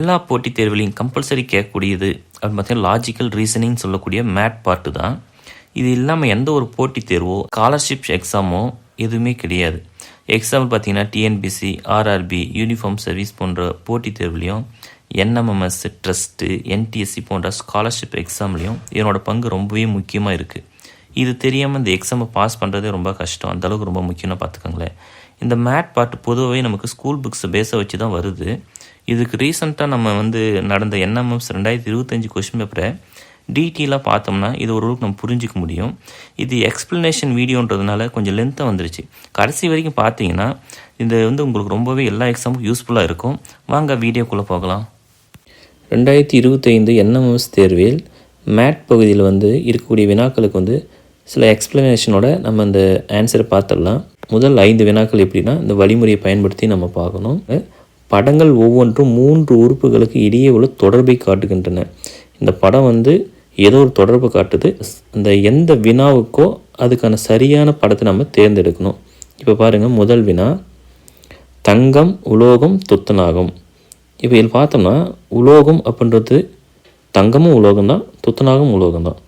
எல்லா போட்டித் தேர்வுலையும் கம்பல்சரி கேட்கக்கூடியது அப்படின்னு பார்த்தீங்கன்னா லாஜிக்கல் ரீசனிங் சொல்லக்கூடிய மேட் பார்ட்டு தான். இது இல்லாமல் எந்த ஒரு போட்டித் தேர்வோ ஸ்காலர்ஷிப் எக்ஸாமோ எதுவுமே கிடையாது. எக்ஸாம்பிள் பார்த்தீங்கன்னா டிஎன்பிசி, ஆர்ஆர்பி, யூனிஃபார்ம் சர்வீஸ் போன்ற போட்டித் தேர்வுலையும் என்எம்எம்எஸ், ட்ரஸ்ட்டு, என்டிஎஸ்சி போன்ற ஸ்காலர்ஷிப் எக்ஸாம்லேயும் இதனோட பங்கு ரொம்பவே முக்கியமாக இருக்குது. இது தெரியாமல் இந்த எக்ஸாமை பாஸ் பண்ணுறதே ரொம்ப கஷ்டம். அந்தளவுக்கு ரொம்ப முக்கியம்னு பார்த்துக்கோங்களேன். இந்த மேட் பார்ட் பொதுவாகவே நமக்கு ஸ்கூல் புக்ஸை பேஸை வச்சு தான் வருது. இதுக்கு ரீசெண்டாக நம்ம நடந்த என்எம்எம்ஸ் 2025 கொஸ்டின் பேப்பரை டீட்டெயிலாக பார்த்தோம்னா இது ஓரளவுக்கு நம்ம புரிஞ்சிக்க முடியும். இது எக்ஸ்ப்ளனேஷன் வீடியோன்றதுனால கொஞ்சம் லென்த்தாக வந்துருச்சு. கடைசி வரைக்கும் பார்த்தீங்கன்னா இது உங்களுக்கு ரொம்பவே எல்லா எக்ஸாமுக்கும் யூஸ்ஃபுல்லாக இருக்கும். வாங்க வீடியோக்குள்ளே போகலாம். 2025 என்எம்எம்ஸ் தேர்வில் மேட் பகுதியில் இருக்கக்கூடிய வினாக்களுக்கு சில எக்ஸ்ப்ளனேஷனோட நம்ம இந்த ஆன்சரை பார்த்துடலாம். முதல் 5 வினாக்கள் எப்படின்னா இந்த வழிமுறையை பயன்படுத்தி நம்ம பார்க்கணும். படங்கள் ஒவ்வொன்றும் 3 உறுப்புகளுக்கு இடையே உள்ள தொடர்பை காட்டுகின்றன. இந்த படம் ஏதோ ஒரு தொடர்பு காட்டுது. அந்த எந்த வினாவுக்கோ அதுக்கான சரியான படத்தை நம்ம தேர்ந்தெடுக்கணும். இப்போ பாருங்கள், முதல் வினா தங்கம், உலோகம், துத்தநாகம். இப்போ இதில் பார்த்தோம்னா உலோகம் அப்படின்றது தங்கமும் உலோகம் தான், துத்தநாகம் உலோகம் தான்.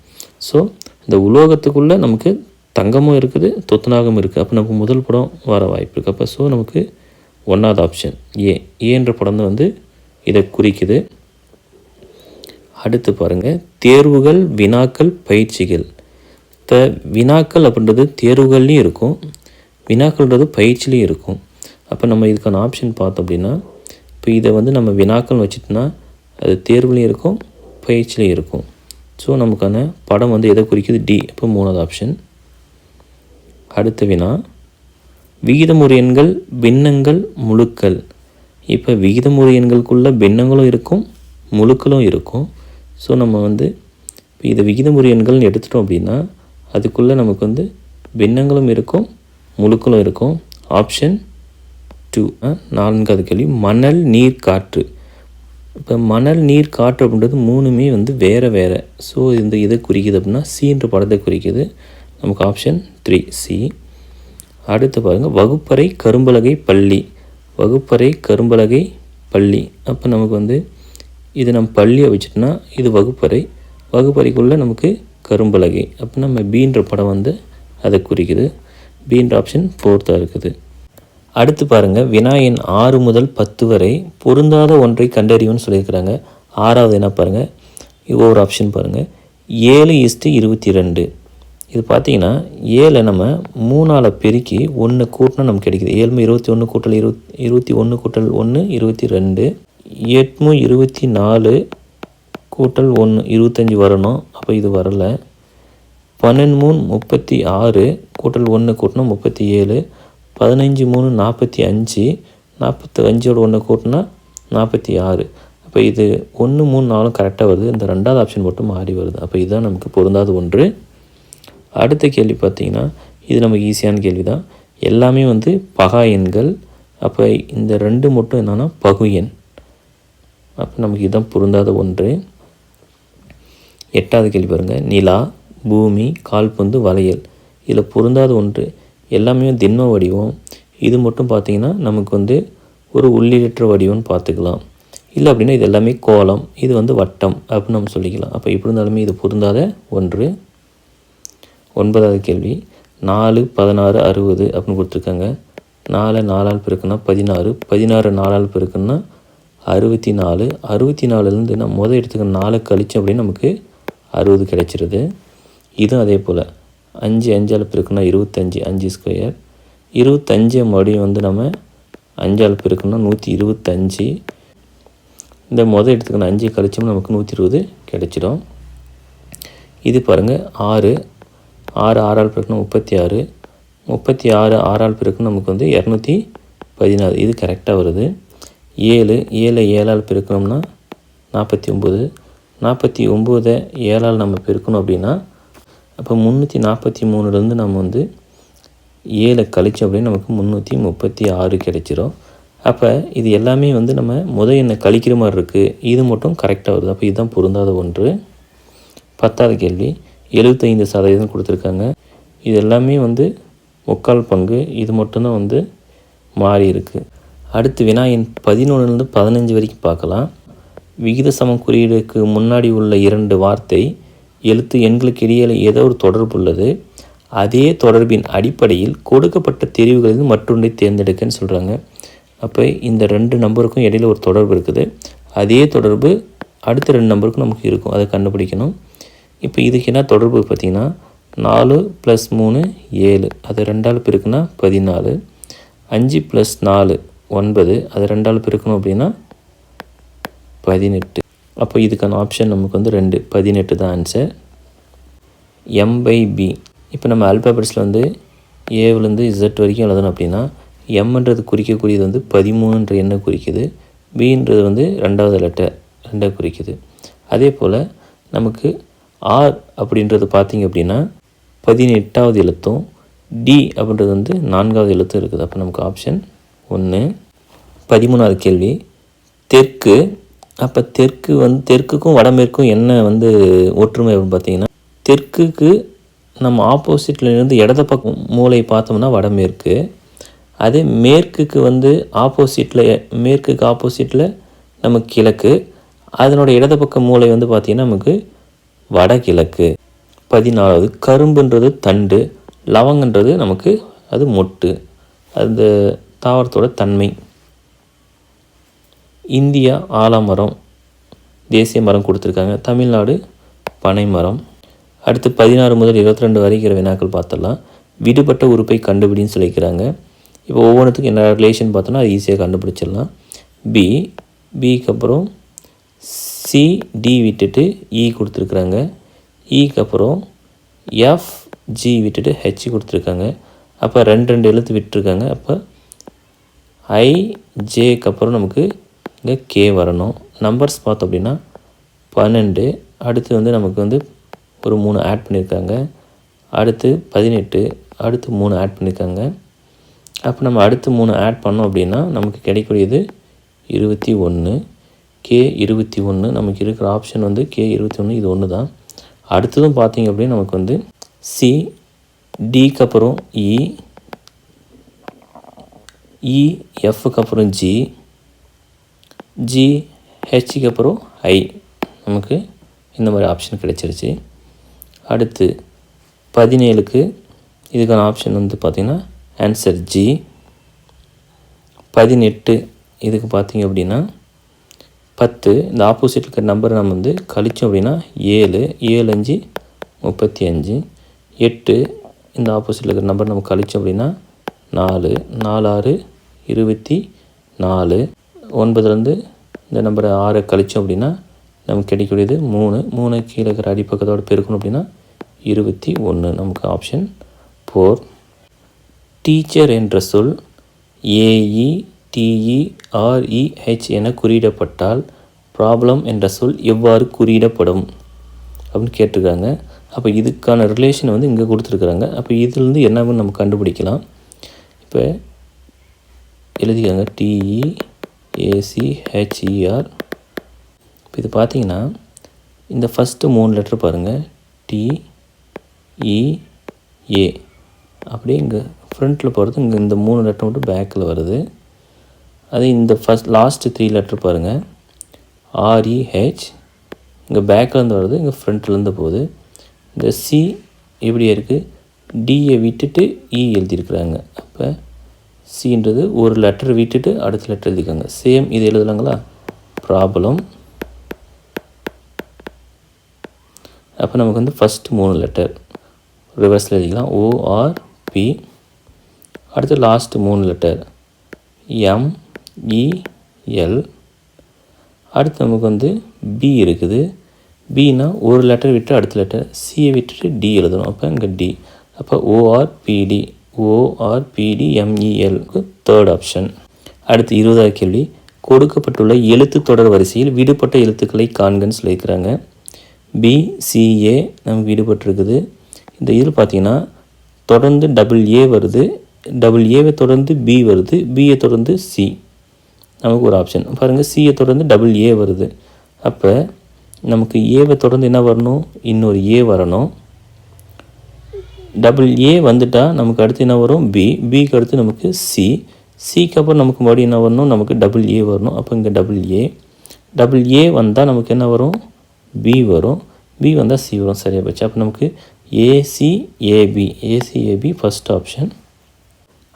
ஸோ இந்த உலோகத்துக்குள்ளே நமக்கு தங்கமும் இருக்குது, துத்தநாகம் இருக்குது. அப்போ நமக்கு முதல் படம் வர வாய்ப்பு இருக்குது. அப்போ ஸோ நமக்கு 1வது ஆப்ஷன் ஏன்ற படம் இதை குறிக்குது. அடுத்து பாருங்கள், தேர்வுகள், வினாக்கள், பயிற்சிகள். இப்போ வினாக்கள் அப்படின்றது தேர்வுகள்லையும் இருக்கும், வினாக்கள்ன்றது பயிற்சிலையும் இருக்கும். அப்போ நம்ம இதுக்கான ஆப்ஷன் பார்த்தோம் அப்படின்னா இப்போ இதை நம்ம வினாக்கள் வச்சுட்டோன்னா அது தேர்வுலையும் இருக்கும், பயிற்சிலையும் இருக்கும். ஸோ நமக்கான படம் எதை குறிக்குது? டி. இப்போ 3வது ஆப்ஷன். அடுத்த வினா விகிதமுறு எண்கள், பின்னங்கள், முழுக்கள். இப்போ விகிதமுறு எண்களுக்குள்ள பின்னங்களும் இருக்கும், முழுக்களும் இருக்கும். ஸோ நம்ம இப்போ இதை விகிதமுறு எண்கள்னு எடுத்துட்டோம் அப்படின்னா அதுக்குள்ளே நமக்கு பின்னங்களும் இருக்கும், முழுக்களும் இருக்கும். ஆப்ஷன் 2. 4வது கேள்வி மணல், நீர், காற்று. இப்போ மணல், நீர், காற்று அப்படின்றது 3மே வேறு வேறு. ஸோ இதை குறிக்குது அப்படின்னா சின்ற படத்தை குறிக்குது. நமக்கு ஆப்ஷன் 3 சி. அடுத்து பாருங்கள், வகுப்பறை, கரும்பலகை, பள்ளி. வகுப்பறை, கரும்பலகை, பள்ளி. அப்போ நமக்கு இது நம்ம பள்ளியை வச்சுட்டோன்னா இது வகுப்பறை, வகுப்பறைக்குள்ளே நமக்கு கரும்பலகை. அப்போ நம்ம பீன்ற படம் அதை குறிக்குது. பீன்ற ஆப்ஷன் 4th இருக்குது. அடுத்து பாருங்கள், வினா எண் 6 முதல் 10 வரை பொருந்தாத ஒன்றை கண்டறியும்னு சொல்லியிருக்கிறாங்க. 6வது என்ன பாருங்கள், ஒவ்வொரு ஆப்ஷன் பாருங்கள். 7:22. இது பார்த்தீங்கன்னா 7 நம்ம 3ஆல் பெருக்கி 1 கூட்டினா நமக்கு கிடைக்குது. 7 21 கூட்டல் 21 கூட்டல் 1 22. 8 24 கூட்டல் 1 25 வரணும். அப்போ இது வரலை. 12 36 கூட்டல் 1 கூட்டினா 37. 15 45. 45ஓட 1 கூட்டினா 46. அப்போ இது 1 3 4 கரெக்டாக வருது. இந்த 2வது ஆப்ஷன் மட்டும் மாறி வருது. அப்போ இதுதான் நமக்கு பொருந்தாத ஒன்று. அடுத்த கேள்வி பார்த்திங்கன்னா இது நமக்கு ஈஸியான கேள்வி தான். எல்லாமே பகா எண்கள். அப்போ இந்த 2 மட்டும் என்னென்னா பகு எண். அப்போ நமக்கு இதுதான் பொருந்தாத ஒன்று. 8வது கேள்வி பாருங்கள், நிலா, பூமி, கால்பந்து, வளையல். இதில் பொருந்தாத ஒன்று எல்லாமே திண்ம வடிவம். இது மட்டும் பார்த்திங்கன்னா நமக்கு ஒரு உள்ளீடற்ற வடிவம்னு பார்த்துக்கலாம். இல்லை அப்படின்னா இது எல்லாமே கோலம், இது வட்டம் அப்படின்னு நம்ம சொல்லிக்கலாம். அப்போ இப்படி இருந்தாலுமே இது பொருந்தாத ஒன்று. 9வது கேள்வி 4 16 60 அப்படின்னு கொடுத்துருக்காங்க. 4 4ஆல் பெருக்குன்னா 16. 16 4ஆல் பெருக்குன்னா 64. 64லேருந்து நம்ம எடுத்துக்க 4 கழிச்சோம் அப்படின்னு நமக்கு 60 கிடைச்சிருது. இதுவும் அதே போல் 5 5ஆல் பெருக்குன்னா 25, 5 ஸ்கொயர். 25 மறுபடியும் நம்ம 5ஆல் பெருக்குன்னா 125. இந்த எடுத்துக்கணும் 5 கழிச்சோம்னா நமக்கு 120 கிடைச்சிடும். இது பாருங்கள் 6 6ஆல் பெருக்குன்னா 36. 36 6ஆல் பெருக்குன்னா நமக்கு 214. இது கரெக்டாக வருது. 7 7ஆல் பெருக்கணும்னா 49. 49 7ஆல் நம்ம பெருக்கணும் அப்படின்னா அப்போ 343லேருந்து நம்ம 7 கழிச்சோம் அப்படின்னு நமக்கு 336 கிடைச்சிரும். அப்போ இது எல்லாமே நம்ம எண்ணை கழிக்கிற மாதிரி இருக்குது. இது மட்டும் கரெக்டாக வருது. அப்போ இதுதான் பொருந்தாத ஒன்று. 10வது கேள்வி 75% கொடுத்துருக்காங்க. இது எல்லாமே 3/4 பங்கு. இது மட்டும்தான் மாறி இருக்குது. அடுத்து வினா எண் 11லேருந்து 15 வரைக்கும் பார்க்கலாம். விகித சமம் குறியீடுக்கு முன்னாடி உள்ள 2 வார்த்தை எழுத்து எண்களுக்கு இடையே ஏதோ ஒரு தொடர்பு உள்ளது. அதே தொடர்பின் அடிப்படையில் கொடுக்கப்பட்ட தெரிவுகளில் மற்றொன்றை தேர்ந்தெடுக்கன்னு சொல்கிறாங்க. அப்போ இந்த 2 நம்பருக்கும் இடையில் ஒரு தொடர்பு இருக்குது. அதே தொடர்பு அடுத்த 2 நம்பருக்கும் நமக்கு இருக்கும். அதை கண்டுபிடிக்கணும். இப்போ இதுக்கு என்ன தொடர்பு பார்த்திங்கன்னா 4 + 3 7, அது 2ஆல் பெருக்குனா 14. 5 + 4 9, அது 2ஆல் பெருக்கணும் அப்படின்னா 18. அப்போ இதுக்கான ஆப்ஷன் நமக்கு வந்து 2 18 தான் ஆன்சர். M/B. இப்போ நம்ம ஆல்பாபெட்ஸில் வந்து ஏவிலேருந்து Z வரைக்கும் எழுதணும் அப்படின்னா எம்ன்றது குறிக்கக்கூடியது வந்து 13ன்ற எண்ணை குறிக்குது. பின்றது வந்து 2வது லெட்டர் 2 குறிக்குது. அதே போல் நமக்கு ஆர் அப்படின்றது பார்த்திங்க அப்படின்னா 18வது எழுத்தும், டி அப்படின்றது வந்து 4வது எழுத்தும் இருக்குது. அப்போ நமக்கு ஆப்ஷன் 1. 13வது கேள்வி, தெற்கு. அப்போ தெற்குக்கும் வடமேற்கும் என்ன வந்து ஒற்றுமை அப்படின்னு பார்த்தீங்கன்னா, தெற்குக்கு நம்ம ஆப்போசிட்டில் இருந்து இடது பக்கம் மூலை பார்த்தோம்னா வடமேற்கு. அதே மேற்குக்கு வந்து மேற்குக்கு ஆப்போசிட்டில் நமக்கு கிழக்கு. அதனோட இடது பக்க மூலை வந்து பார்த்திங்கன்னா நமக்கு வடகிழக்கு. 14வது, கரும்புன்றது தண்டு, லவங்கன்றது நமக்கு அது மொட்டு, அந்த தாவரத்தோட தன்மை. இந்தியா ஆலமரம் தேசிய மரம் கொடுத்துருக்காங்க. தமிழ்நாடு பனை மரம். அடுத்து 16 முதல் 22 வரைக்கிற வினாக்கள் பார்த்துடலாம். விடுபட்ட உறுப்பை கண்டுபிடின்னு சொல்லிக்கிறாங்க. இப்போ ஒவ்வொன்றுத்துக்கும் என்ன ரிலேஷன் பார்த்தோன்னா அது ஈஸியாக கண்டுபிடிச்சிடலாம். பிக்கு அப்புறம் சி, டி விட்டுட்டு இ கொடுத்துருக்குறாங்க. இக்கு அப்புறம் எஃப், ஜி விட்டுட்டு ஹெச் கொடுத்துருக்காங்க. அப்போ 2 எழுத்து விட்டுருக்காங்க. அப்போ ஐ, ஜேக்கு அப்புறம் நமக்கு இங்கே கே வரணும். நம்பர்ஸ் பார்த்தோம் அப்படின்னா 12. அடுத்து வந்து நமக்கு வந்து ஒரு 3 ஆட் பண்ணியிருக்காங்க. அடுத்து 18, அடுத்து 3 ஆட் பண்ணியிருக்காங்க. அப்போ நம்ம அடுத்து 3 ஆட் பண்ணோம் அப்படின்னா நமக்கு கிடைக்கக்கூடியது 21. கே 21. நமக்கு இருக்கிற ஆப்ஷன் வந்து கே 21, இது ஒன்று தான். அடுத்ததும் பார்த்திங்க அப்படின்னா நமக்கு வந்து சி, டிக்கு அப்புறம் இ, எஃப்க்கு அப்புறம் ஜி, ஹெச்சுக்கு அப்புறம் ஐ. நமக்கு இந்த மாதிரி ஆப்ஷன் கிடைச்சிருச்சு. அடுத்து 17க்கு இதுக்கான ஆப்ஷன் வந்து பார்த்திங்கன்னா ஆன்சர் ஜி. 18 இதுக்கு பார்த்திங்க அப்படின்னா 10. இந்த ஆப்போசிட் இருக்கிற நம்பரை நம்ம வந்து கழித்தோம் அப்படின்னா 7, 7 5 35. 8 இந்த ஆப்போசிட்டில் இருக்கிற நம்பர் நம்ம கழித்தோம் அப்படின்னா 4, 4 6 24. 9லேருந்து இந்த நம்பரை 6 கழித்தோம் அப்படின்னா நமக்கு கிடைக்கக்கூடியது 3. 3 கீழே இருக்கிற அடிப்பக்கத்தோடு பெருக்கணும் அப்படின்னா 21. நமக்கு ஆப்ஷன் 4. டீச்சர் என்ற சொல் AETEREH என குறியிடப்பட்டால் ப்ராப்ளம் என்ற சொல் எவ்வாறு குறியிடப்படும் அப்படின்னு கேட்டிருக்காங்க. அப்போ இதுக்கான ரிலேஷன் வந்து இங்கே கொடுத்துருக்குறாங்க. அப்போ இதுலேருந்து என்னன்னு நம்ம கண்டுபிடிக்கலாம். இப்போ எழுதிக்காங்க TEACHER. இப்போ இது பார்த்திங்கன்னா இந்த ஃபஸ்ட்டு 3 லெட்டர் பாருங்கள், TEA. அப்படியே இங்கே ஃப்ரண்ட்டில் போகிறது இங்கே இந்த 3 லெட்டர் மட்டும் பேக்கில் வருது. அதே இந்த லாஸ்ட்டு 3 லெட்டர் பாருங்கள், REH. இங்கே பேக்கிலேருந்து வருது, இங்கே ஃப்ரண்ட்லேருந்து போகுது. இந்த சி எப்படியே இருக்குது, டியை விட்டுட்டு இ எழுதியிருக்கிறாங்க. அப்போ சின்றது ஒரு லெட்டர் விட்டுட்டு அடுத்த லெட்டர் எழுதிக்காங்க. சேம் இது எழுதலாங்களா, ப்ராப்ளம். அப்போ நமக்கு வந்து ஃபஸ்ட்டு 3 லெட்டர் ரிவர்ஸில் எழுதிக்கலாம், ORP. அடுத்து லாஸ்ட்டு 3 லெட்டர் MEL. அடுத்து நமக்கு வந்து பி இருக்குது. பின்னா ஒரு லெட்டர் விட்டு அடுத்த லெட்டர், சியை விட்டுட்டு டி எழுதணும். அப்போ இங்கே டி. அப்போ ORPDMEL தேர்ட் ஆப்ஷன். அடுத்து 20வது கேள்வி, கொடுக்கப்பட்டுள்ள எழுத்து தொடர் வரிசையில் விடுபட்ட எழுத்துக்களை காண்கன்னு சொல்லியிருக்கிறாங்க. BCA நமக்கு விடுபட்டிருக்குது. இந்த இதில் பார்த்திங்கன்னா தொடர்ந்து AA வருது, AA தொடர்ந்து B வருது, Bயை தொடர்ந்து C. நமக்கு ஒரு ஆப்ஷன் பாருங்கள், சியை தொடர்ந்து AA வருது. அப்போ நமக்கு ஏவை தொடர்ந்து என்ன வரணும், இன்னொரு ஏ வரணும். AA வந்துட்டால் நமக்கு அடுத்து என்ன வரும், பிக்கு அடுத்து நமக்கு சிக்கு அப்புறம் நமக்கு மறுபடியும் என்ன வரணும், நமக்கு AA வரணும். அப்போ இங்கே AA. டபுள் ஏ வந்தால் நமக்கு என்ன வரும், பி வரும். பி வந்தால் சி வரும். சரியாக போச்சு. அப்போ நமக்கு ஏசிஏபி ஃபஸ்ட் ஆப்ஷன்.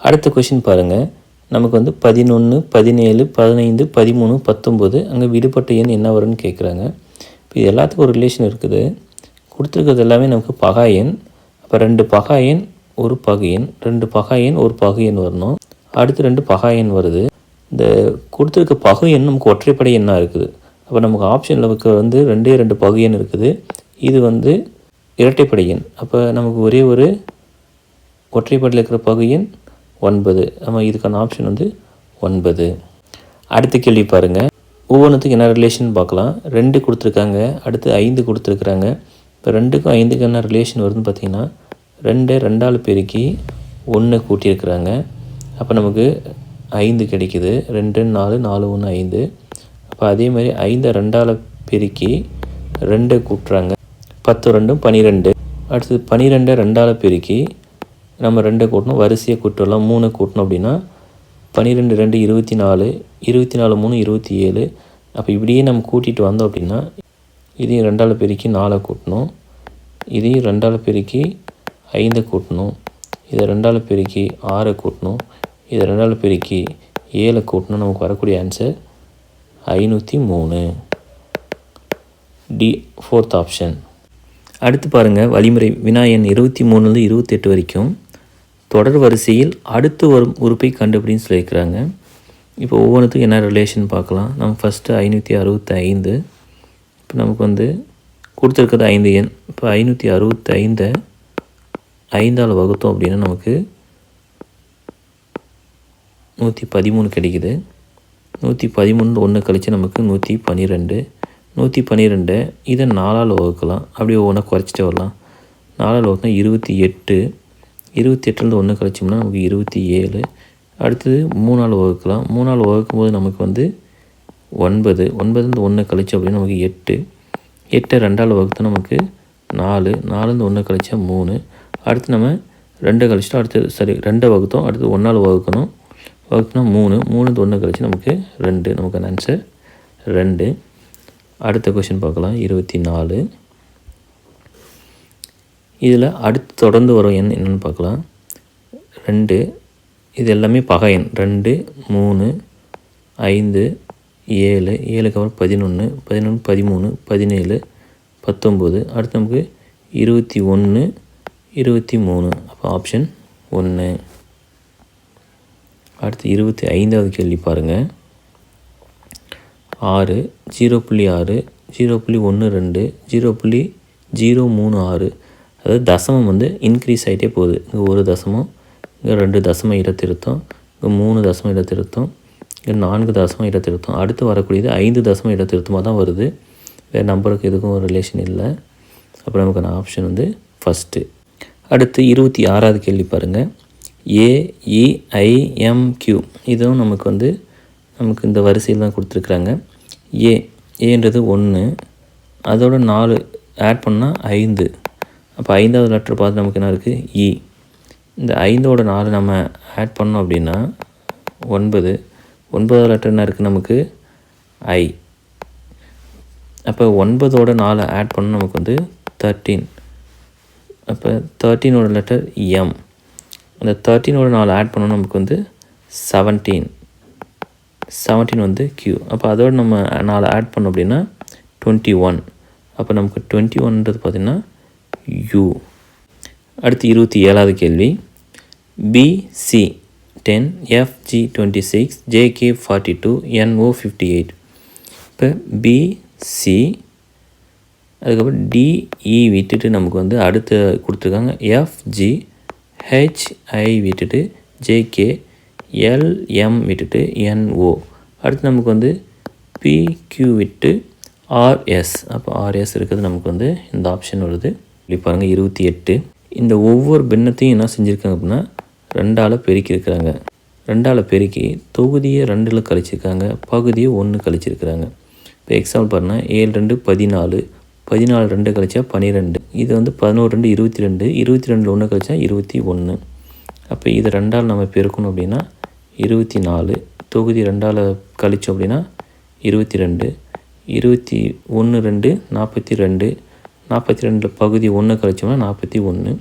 அடுத்த கொஷின் பாருங்கள். நமக்கு 11, 17, 15, 13, 19 அங்கே விடுபட்ட எண் என்ன வரும்னு கேட்குறாங்க. இப்போ இது எல்லாத்துக்கும் ஒரு ரிலேஷன் இருக்குது. கொடுத்துருக்கிறது எல்லாமே நமக்கு பகா எண். அப்போ 2 பகா எண், ஒரு பகு எண், 2 பகா எண், ஒரு பகு எண் வரணும். அடுத்து 2 பகா எண் வருது. இந்த கொடுத்துருக்க பகு எண் நமக்கு ஒற்றைப்படை எண்ணாக இருக்குது. அப்போ நமக்கு ஆப்ஷனில் 2 பகு எண் இருக்குது. இது இரட்டைப்படை எண். அப்போ நமக்கு ஒரே ஒரு ஒற்றைப்படையில் இருக்கிற பகு எண் 9. நம்ம இதுக்கான ஆப்ஷன் 9. அடுத்த கேள்வி பாருங்கள். ஒவ்வொன்றுத்துக்கு என்ன ரிலேஷன் பார்க்கலாம். 2 கொடுத்துருக்காங்க, அடுத்து 5 கொடுத்துருக்குறாங்க. இப்போ 2க்கும் 5க்கும் என்ன ரிலேஷன் வருதுன்னு பார்த்தீங்கன்னா 2 2ஆல் பெருக்கி 1 கூட்டியிருக்கிறாங்க. அப்போ நமக்கு 5 கிடைக்குது. 2 4 4 1 5. அப்போ அதே மாதிரி 5 2ஆல் பெருக்கி 2 கூட்டுறாங்க. 10 2 12. அடுத்தது 12 2ஆல் பெருக்கி நம்ம 2 கூட்டணும், வரிசையை கூட்டலாம். 3 கூட்டணும் அப்படின்னா 12 2 24, 24 3 27. அப்போ இப்படியே நம்ம கூட்டிகிட்டு வந்தோம் அப்படின்னா இதையும் 2ஆல் பெருக்கி 4 கூட்டணும், இதையும் 2ஆல் பெருக்கி 5 கூட்டணும், இதை 2ஆல் பெருக்கி 6 கூட்டணும், இதை 2ஆல் பெருக்கி 7 கூட்டணும். நமக்கு வரக்கூடிய ஆன்சர் 503. D fourth option. அடுத்து பாருங்கள். வழிமுறை வினா எண் 23 28 வரைக்கும் தொடர் வரிசையில் அடுத்து வரும் உறுப்பை கண்டுபிடின்னு சொல்லியிருக்கிறாங்க. இப்போ ஒவ்வொன்றுத்துக்கும் என்ன ரிலேஷன் பார்க்கலாம். நம்ம ஃபஸ்ட்டு 565. இப்போ நமக்கு கொடுத்துருக்கிறது 5 எண். இப்போ 565 5ஆல் வகுத்தோம் அப்படின்னா நமக்கு 113 கிடைக்குது. 113 1 கழிச்சு நமக்கு 112. 112 இதை 4ஆல் வகுக்கலாம். அப்படியே ஒவ்வொன்றா குறைச்சிட்டே வரலாம். 4ஆல் வகுத்தா 28. 28லேருந்து 1 கழிச்சோம்னா நமக்கு 27. அடுத்தது 3ஆல் வகுக்கலாம். 3ஆல் வகுக்கும்போது நமக்கு 9. 9லேருந்து 1 கழிச்சோம் அப்படின்னா நமக்கு 8. 8 2ஆல் வகுத்தா நமக்கு 4. 4லேருந்து 1 கழிச்சா 3. அடுத்து நம்ம 2 கழிச்சிட்டோம். அடுத்து 2 வகுத்தோம். அடுத்து 1ஆல் வகுக்கணும். வகுத்துனா 3. 3லேருந்து 1 கழிச்சு நமக்கு 2. நமக்கு ஆன்சர் 2. அடுத்த கொஷின் பார்க்கலாம். 24. இதில் அடுத்து தொடர்ந்து வரும் எண் என்னென்னு பார்க்கலாம். 2. இது எல்லாமே பகா எண். 2 3 5 7. 7க்கு அப்புறம் 11 11 13 17 19. அடுத்து நமக்கு 21 23. அப்போ ஆப்ஷன் 1. அடுத்து 25வது கேள்வி பாருங்கள். 6 0.6 0.12 0.036. அதாவது தசமம் இன்க்ரீஸ் ஆகிட்டே போகுது. இங்கே 1 தசமம், இங்கே 2 தசம இடத்திருத்தம், இங்கே 3 தசம இடத்திருத்தம், இங்கே 4 தசம இடத்திருத்தம். அடுத்து வரக்கூடியது 5 தசம இடத்திருத்தமாக தான் வருது. வேறு நம்பருக்கு எதுக்கும் ஒரு ரிலேஷன் இல்லை. அப்புறம் நமக்கான ஆப்ஷன் ஃபஸ்ட்டு. அடுத்து 26வது கேள்வி பாருங்கள். AEIMQ. இதுவும் நமக்கு இந்த வரிசையில் தான் கொடுத்துருக்குறாங்க. ஏன்றது 1, அதோட 4 ஆட் பண்ணால் 5. அப்போ 5வது லெட்டர் பார்த்து நமக்கு என்ன இருக்குது, இ. இந்த 5ஓட 4 நம்ம ஆட் பண்ணோம் அப்படின்னா 9. 9வது லெட்டர் என்ன இருக்குது நமக்கு, ஐ. அப்போ 9ஓட 4 ஆட் பண்ணால் நமக்கு 13. அப்போ 13ஓட லெட்டர் எம். அந்த 13ஓட 4 ஆட் பண்ணோன்னா நமக்கு 17. 17 Q. அப்போ அதோடு நம்ம 4 ஆட் பண்ணோம் அப்படின்னா 21. அப்போ நமக்கு 21ன்றது பார்த்திங்கன்னா U. அடுத்து 27வது கேள்வி. BC 10, FG 26, JK 42, NO 58. இப்போ BC அதுக்கப்புறம் DE விட்டுட்டு நமக்கு அடுத்து கொடுத்துருக்காங்க FG HI விட்டுட்டு JK LM விட்டுட்டு NO. அடுத்து நமக்கு PQ விட்டு RS. அப்போ RS இருக்கிறது நமக்கு இந்த ஆப்ஷன் வருது. இப்படி பாருங்கள். 28. இந்த ஒவ்வொரு பின்னத்தையும் என்ன செஞ்சுருக்காங்க அப்படின்னா 2ஆல் பெருக்கியிருக்கிறாங்க. 2ஆல் பெருக்கி தொகுதியை 2ல் கழிச்சிருக்காங்க, பகுதியை 1 கழிச்சிருக்கிறாங்க. இப்போ எக்ஸாம்பிள் பாருங்கள். 7 2 14, 14 2 கழிச்சா 12. இது 11 2 22, 22 1 கழிச்சா 21. அப்போ இது 2ஆல் நம்ம பெருக்கணும் அப்படின்னா 24. தொகுதி 2ஆல் கழிச்சோம் அப்படின்னா 22. 21 2 42 42 பகுதி 1 கழிச்சோம்னா 41.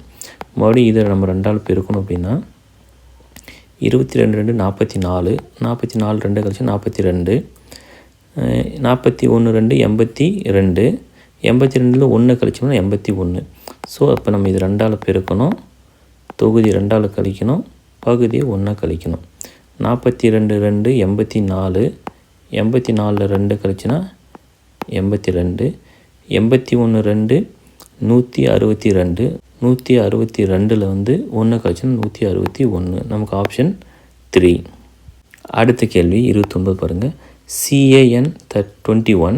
மறுபடியும் இதை நம்ம 2ஆல் பெருக்கணும் அப்படின்னா 22 2 44 44 2 கழிச்சு 42 41 2 82 82 1 கழிச்சோம்னா 81. ஸோ அப்போ நம்ம இது 2ஆல் பெருக்கணும், தொகுதி 2ஆல் கழிக்கணும், பகுதியை 1 கழிக்கணும். 42 2 84 84 2 கழிச்சுனா 82 81 2 162 162 வந்து 1 கழிச்சுனா 161. நமக்கு ஆப்ஷன் 3. அடுத்த கேள்வி 29 பாருங்கள். CAN 21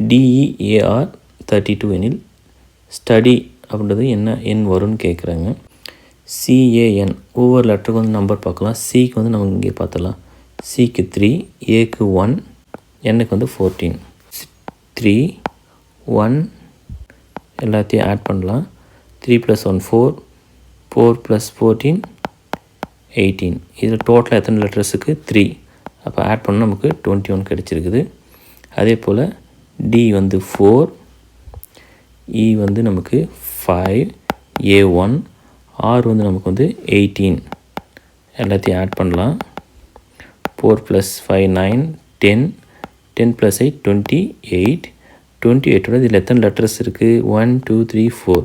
DEAR 32 எனில் ஸ்டடி அப்படின்றது என்ன எண் வரும்னு கேட்குறாங்க. CAN ஒவ்வொரு லெட்டருக்கு வந்து நம்பர் பார்க்கலாம். சிக்கு வந்து நம்ம இங்கே பார்த்துடலாம். சிக்கு 3, ஏக்கு 1, என்னுக்கு வந்து 14. 3 1 எல்லாத்தையும் ஆட் பண்ணலாம். 3 + 1 4 4 + 14 18. இதில் டோட்டலாக எத்தனை லெட்டர்ஸுக்கு 3. அப்போ ஆட் பண்ணால் நமக்கு 21 கிடச்சிருக்குது. அதே போல் டி வந்து 4, இ வந்து நமக்கு 5, A1, ஆர் வந்து நமக்கு வந்து 18. எல்லாத்தையும் ஆட் பண்ணலாம். 4 + 5 9 10 10 + 8 28. 28 இதில் எத்தனை லெட்டர்ஸ் இருக்குது? 1 2 3 4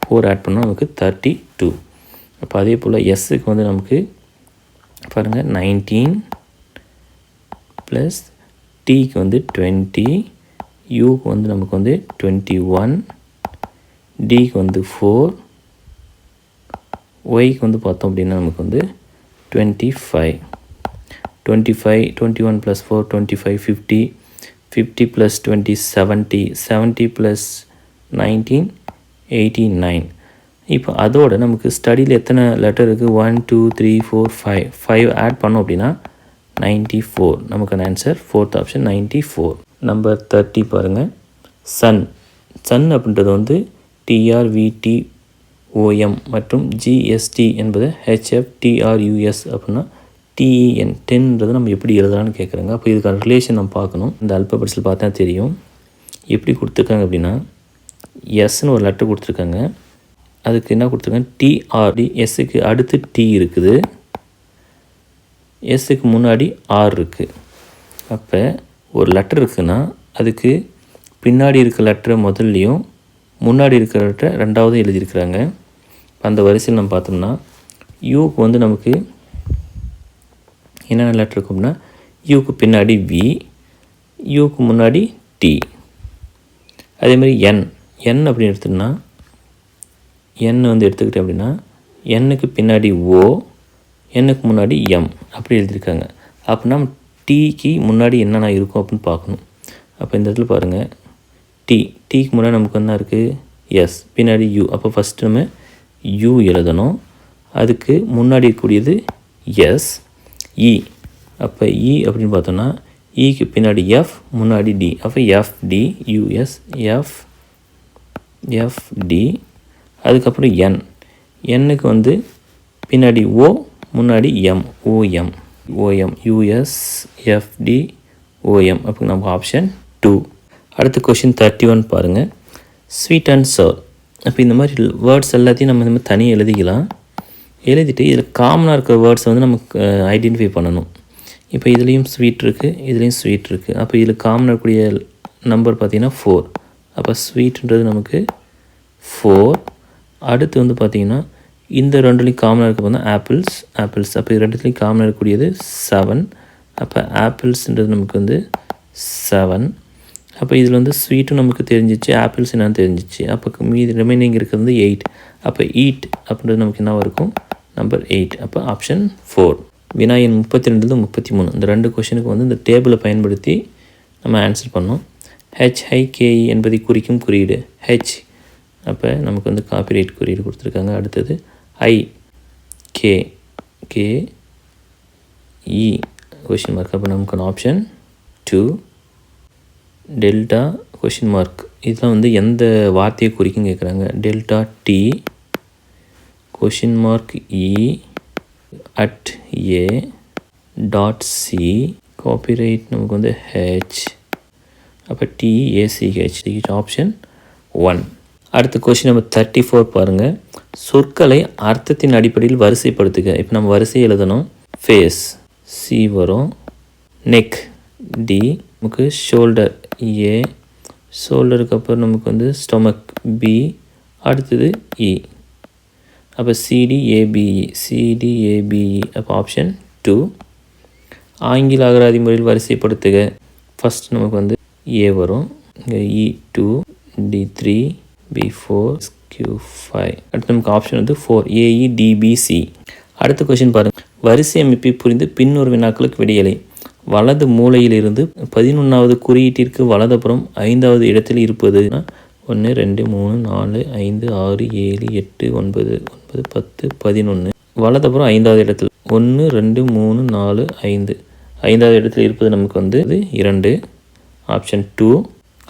4 ஆட் பண்ணால் நமக்கு 32. அப்போ அதே போல் எஸ்ஸுக்கு வந்து நமக்கு பாருங்கள் 19 ப்ளஸ் டிக்கு வந்து 20, யூக்கு வந்து நமக்கு வந்து 21, டிக்கு வந்து 4, ஒய்க்கு வந்து பார்த்தோம் அப்படின்னா நமக்கு வந்து 25. 25 21 + 4 25 50 50 + 20 70 70 + 19 89. இப்போ அதோட நமக்கு ஸ்டடியில் எத்தனை லெட்டர் இருக்குது? 1 2 3 4 5 5 ஆட் பண்ணோம் அப்படின்னா 94. நமக்கான ஆன்சர் 4th ஆப்ஷன் 94. நம்பர் 30 பாருங்கள். சன் அப்படின்றது வந்து TRVTOM மற்றும் GST என்பது HFTRUS அப்படின்னா TEN 10ன்றது நம்ம எப்படி எழுதலான்னு கேட்குறாங்க. அப்போ இதுக்கான ரிலேஷன் நம்ம பார்க்கணும். இந்த அல்பாபெட்ஸில் பார்த்தா தெரியும். எப்படி கொடுத்துருக்காங்க அப்படின்னா எஸ்ன்னு ஒரு லெட்டர் கொடுத்துருக்காங்க. அதுக்கு என்ன கொடுத்துருக்காங்க? TRD. எஸ்ஸுக்கு அடுத்து டி இருக்குது, எஸ்ஸுக்கு முன்னாடி ஆர் இருக்குது. அப்போ ஒரு லெட்டர் இருக்குதுன்னா அதுக்கு பின்னாடி இருக்கிற லெட்டரை முதல்லையும் முன்னாடி இருக்கிற லெட்டரை ரெண்டாவது எழுதியிருக்கிறாங்க. அந்த வரிசையில் நம்ம பார்த்தோம்னா யூக்கு வந்து நமக்கு என்னென்ன லெட்டர் இருக்கும் அப்படின்னா யூக்கு பின்னாடி வி, யூக்கு முன்னாடி டி. அதேமாதிரி என் அப்படின்னு எடுத்தோம்னா என் வந்து எடுத்துக்கிட்டேன் அப்படின்னா என்னுக்கு பின்னாடி ஓ, என்னுக்கு முன்னாடி எம் அப்படி எழுதியிருக்காங்க. அப்படின்னா டீக்கு முன்னாடி என்னென்ன இருக்கும் அப்படின்னு பார்க்கணும். அப்போ இந்த இடத்துல பாருங்கள், டீக்கு முன்னாடி நமக்கு என்ன இருக்குது? எஸ், பின்னாடி யூ. அப்போ ஃபஸ்ட்டு நம்ம யூ எழுதணும். அதுக்கு முன்னாடி இருக்கக்கூடியது எஸ், இ. அப்போ இ அப்படின்னு பார்த்தோன்னா இக்கு பின்னாடி எஃப், முன்னாடி டி. அப்போ எஃப்டி யூஎஸ் எஃப்டி. அதுக்கப்புறம் என்னுக்கு வந்து பின்னாடி ஓ, முன்னாடி M, OM US FT OM. அப்போ நமக்கு ஆப்ஷன் 2. அடுத்த கொஷின் 31 பாருங்கள். Sweet and sour. அப்போ இந்த மாதிரி வேர்ட்ஸ் எல்லாத்தையும் நம்ம இந்த மாதிரி தனியாக எழுதிக்கலாம். எழுதிட்டு இதில் காமனாக இருக்கிற வேர்ட்ஸை வந்து நமக்கு ஐடென்டிஃபை பண்ணணும். இப்போ இதுலேயும் ஸ்வீட் இருக்குது, இதுலேயும் ஸ்வீட் இருக்குது. அப்போ இதில் காமனாக இருக்கக்கூடிய நம்பர் பார்த்திங்கன்னா 4. அப்போ ஸ்வீட்ன்றது நமக்கு 4. அடுத்து வந்து பார்த்திங்கன்னா இந்த ரெண்டுலேயும் காமனாக இருக்க பார்த்தா ஆப்பிள்ஸ். அப்போ இது ரெண்டுத்துலேயும் காமனாக இருக்கக்கூடியது 7. அப்போ ஆப்பிள்ஸ்ன்றது நமக்கு வந்து 7. அப்போ இதில் வந்து ஸ்வீட்டும் நமக்கு தெரிஞ்சிச்சு, ஆப்பிள்ஸ் என்னன்னு தெரிஞ்சிச்சு. அப்போ மீதி ரிமைனிங் இருக்கிறது வந்து 8. அப்போ ஈட் அப்படின்றது நமக்கு என்ன இருக்கும்? நம்பர் 8. அப்போ ஆப்ஷன் 4. வினா எண் 32 33. இந்த 2 கொஷினுக்கு வந்து இந்த டேபிளை பயன்படுத்தி நம்ம ஆன்சர் பண்ணோம். HIKE என்பதை குறிக்கும் குறியீடு ஹெச். அப்போ நமக்கு வந்து காப்பிரைட் குறியீடு கொடுத்துருக்காங்க. அடுத்தது IKKE கொஷின் மார்க். அப்போ நமக்கான ஆப்ஷன் 2. Delta question mark. இதெல்லாம் வந்து எந்த வார்த்தையை குறிக்கும் கேட்குறாங்க. Delta D question mark E at A dot C. Copyright நமக்கு வந்து ஹெச். அப்போ TACH ஆப்ஷன் 1. அடுத்த கொஷின் நம்பர் 34 பாருங்கள். சொற்களை அர்த்தத்தின் அடிப்படையில் வரிசைப்படுத்துக. இப்போ நம்ம வரிசை எழுதணும். ஃபேஸ் C வரும், நெக் D, நமக்கு ஷோல்டர் A, ஷோல்டருக்கு அப்புறம் நமக்கு வந்து ஸ்டொமக் B, அடுத்தது E. அப்போ CDABE. அப்போ ஆப்ஷன் 2. ஆங்கில அகராதி முறையில் வரிசைப்படுத்துக. ஃபஸ்ட் நமக்கு வந்து A வரும், இங்கே E2, D3, B4, Q5. அடுத்து நமக்கு ஆப்ஷன் வந்து 4 AEDBC. அடுத்த கொஷின் பாருங்கள். வரிசை அமைப்பை புரிந்து பின்னொரு வினாக்களுக்கு விடையளை. வலது மூலையிலிருந்து 11வது குறியீட்டிற்கு வலதுபுறம் 5வது இடத்தில் இருப்பது 1 2 3 4 5 6 7 8 9 9 10 11. வலதுபுறம் 5வது இடத்தில் 1 2 3 4 5 5வது இடத்தில் இருப்பது நமக்கு வந்து 2, ஆப்ஷன் 2.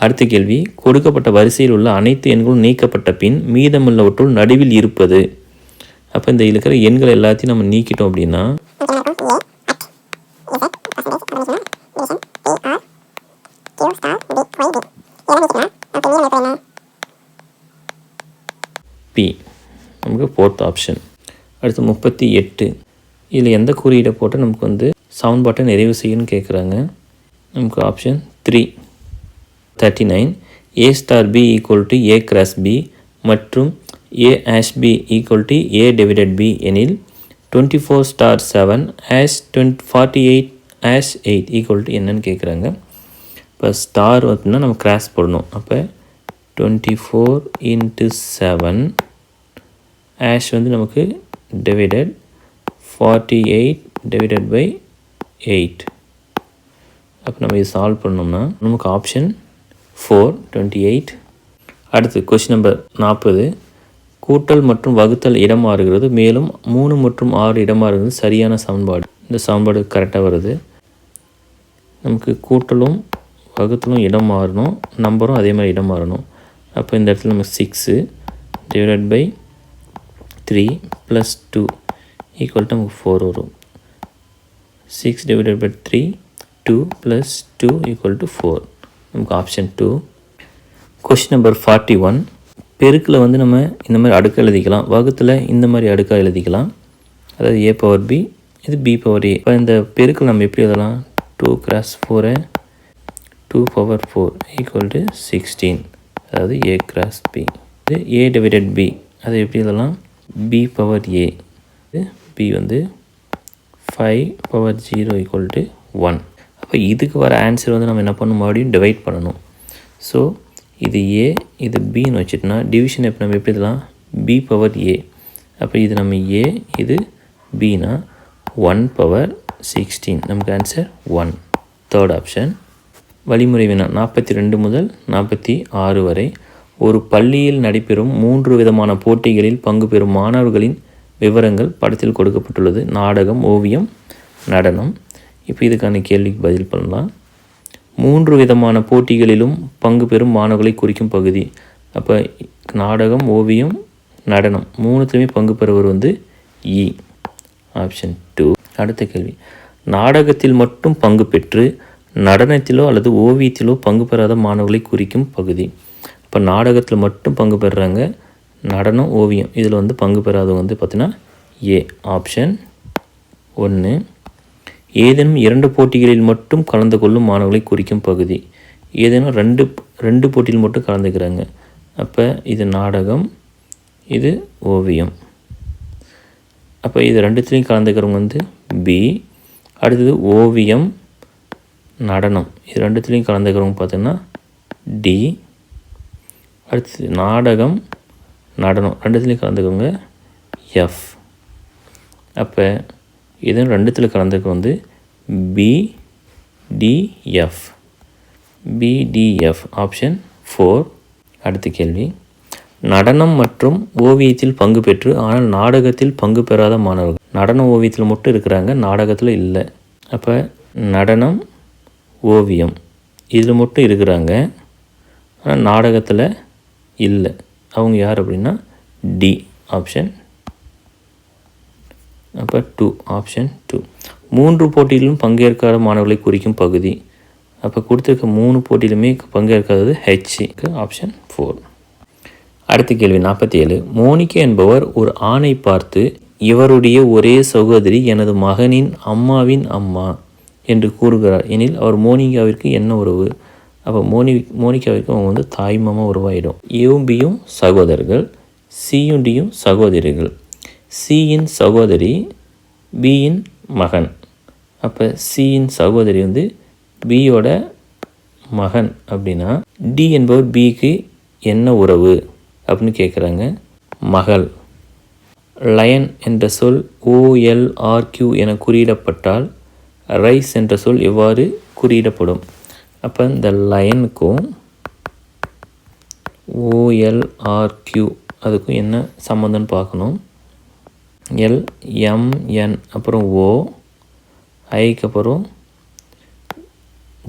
அடுத்த கேள்வி. கொடுக்கப்பட்ட வரிசையில் உள்ள அனைத்து எண்களும் நீக்கப்பட்ட பின் மீதமுள்ளவற்றுள் நடுவில் இருப்பது. அப்போ இந்த இருக்கிற எண்கள் எல்லாத்தையும் நம்ம நீக்கிட்டோம் அப்படின்னா P நமக்கு 4th ஆப்ஷன். அடுத்து 38. இதில் எந்த குறியீடை போட்டு நமக்கு வந்து சவுண்ட்பாட்டை நிறைவு செய்யணும்னு கேட்குறாங்க. நமக்கு option 3. 39. A * B = A × B மற்றும் A(B) = A/B எனில் 24 * 7 48 = என்னன்னு கேட்குறாங்க. இப்போ ஸ்டார் அப்படின்னா நம்ம கிராஸ் போடணும். அப்போ 24 × 7 ஆஷ் வந்து நமக்கு டிவைடட் 48 / 8. அப்போ நம்ம இது சால்வ் பண்ணோம்னா நமக்கு ஆப்ஷன் 4 28. அடுத்து கொஸ்டின் நம்பர் 40. கூட்டல் மற்றும் வகுத்தல் இடம் மாறுகிறது, மேலும் 3 மற்றும் 6 இடம் மாறுகிறது. சரியான சமன்பாடு. இந்த சமன்பாடு கரெக்டாக வருது. நமக்கு கூட்டலும் வகுத்தலும் இடம் மாறணும், நம்பரும் அதே மாதிரி இடம் மாறணும். அப்போ இந்த இடத்துல நம்ம 6 / 3 + 2 = நமக்கு 4 வரும். 6 / 3 2 + 2 = 4. நமக்கு ஆப்ஷன் 2. Question number 41. பெருக்கில் வந்து நம்ம இந்த மாதிரி அடுக்க எழுதிக்கலாம், வகுத்தில் இந்த மாதிரி அடுக்காக எழுதிக்கலாம். அதாவது A/B, இது B/A. இப்போ இந்த பெருக்கில் நம்ம எப்படி எழுதலாம்? 2 × 4 2/4 = 16. அதாவது A × B. இது A/B. அதை எப்படி எழுதலாம்? B/A. B வந்து 5/0 = 1. அப்போ இதுக்கு வர ஆன்சர் வந்து நம்ம என்ன பண்ணணும்? மறுபடியும் டிவைட் பண்ணணும். ஸோ இது A, இது Bன்னு வச்சுட்டோன்னா டிவிஷன் இப்போ நம்ம எப்படி எழுதலாம்? B/A. அப்போ இது நம்ம A, இது Bனா 1/16. நமக்கு ஆன்சர் 1. 3rd option. வழிமுறை வினா 42 முதல் 46 வரை. ஒரு பள்ளியில் நடைபெறும் 3 விதமான போட்டிகளில் பங்கு பெறும் மாணவர்களின் விவரங்கள் படத்தில் கொடுக்கப்பட்டுள்ளது. நாடகம், ஓவியம், நடனம். இப்போ இதுக்கான கேள்விக்கு பதில் பண்ணலாம். 3 விதமான போட்டிகளிலும் பங்கு பெறும் மாணவர்களை குறிக்கும் பகுதி. அப்போ நாடகம், ஓவியம், நடனம் 3த்துலையுமே பங்கு பெறுவர் வந்து E, ஆப்ஷன் 2. அடுத்த கேள்வி. நாடகத்தில் மட்டும் பங்கு பெற்று நடனத்திலோ அல்லது ஓவியத்திலோ பங்கு பெறாத மாணவர்களை குறிக்கும் பகுதி. இப்போ நாடகத்தில் மட்டும் பங்கு பெறுறாங்க, நடனம், ஓவியம் இதில் வந்து பங்கு பெறாதவங்க வந்து பார்த்திங்கன்னா A, ஆப்ஷன் 1. ஏதேனும் 2 போட்டிகளில் மட்டும் கலந்து கொள்ளும் மாணவர்களை குறிக்கும் பகுதி. ஏதேனும் ரெண்டு போட்டியில் மட்டும் கலந்துக்கிறாங்க. அப்போ இது நாடகம், இது ஓவியம். அப்போ இது ரெண்டுத்துலேயும் கலந்துக்கிறவங்க வந்து B. அடுத்தது ஓவியம், நடனம் இது ரெண்டுத்துலேயும் கலந்துக்கிறவங்க பார்த்திங்கன்னா D. அடுத்தது நாடகம், நடனம் ரெண்டுத்துலேயும் கலந்துக்கிறவங்க F. அப்போ இது ரெண்டுத்தில் கலந்துக்க வந்து BDF. BDF option 4. அடுத்த கேள்வி. நடனம் மற்றும் ஓவியத்தில் பங்கு பெற்று ஆனால் நாடகத்தில் பங்கு பெறாத மாணவர்கள். நடனம், ஓவியத்தில் மட்டும் இருக்கிறாங்க, நாடகத்தில் இல்லை. அப்போ நடனம், ஓவியம் இதில் மட்டும் இருக்கிறாங்க, ஆனால் நாடகத்தில் இல்லை. அவங்க யார் அப்படின்னா D, ஆப்ஷன். அப்போ 2, ஆப்ஷன் 2. 3 போட்டிகளிலும் பங்கேற்காத மாணவர்களை குறிக்கும் பகுதி. அப்போ கொடுத்துருக்க 3 போட்டியிலுமே பங்கேற்காதது ஹெச். ஆப்ஷன் 4. அடுத்த கேள்வி 47. மோனிகா என்பவர் ஒரு ஆணை பார்த்து, இவருடைய ஒரே சகோதரி எனது மகனின் அம்மாவின் அம்மா என்று கூறுகிறார் எனில் அவர் மோனிகாவிற்கு என்ன உறவு? அப்போ மோனிகாவிற்கு அவங்க வந்து தாய் மாமா உறவாயிடும். ஏவும் பியும் சகோதரர்கள், சியும் டியும் சகோதரிகள். சியின் சகோதரி பியின் மகன். அப்போ சியின் சகோதரி வந்து பியோட மகன் அப்படின்னா டி என்பவர் பிக்கு என்ன உறவு அப்படின்னு கேட்குறாங்க. மகள். லயன் என்ற சொல் OLRQ என குறியிடப்பட்டால் ரைஸ் என்ற சொல் எவ்வாறு குறியிடப்படும்? அப்போ இந்த லயனுக்கும் OLRQ அதுக்கும் என்ன சம்மந்தம்னு பார்க்கணும். LMN அப்புறம் O, ஐக்கு அப்புறம்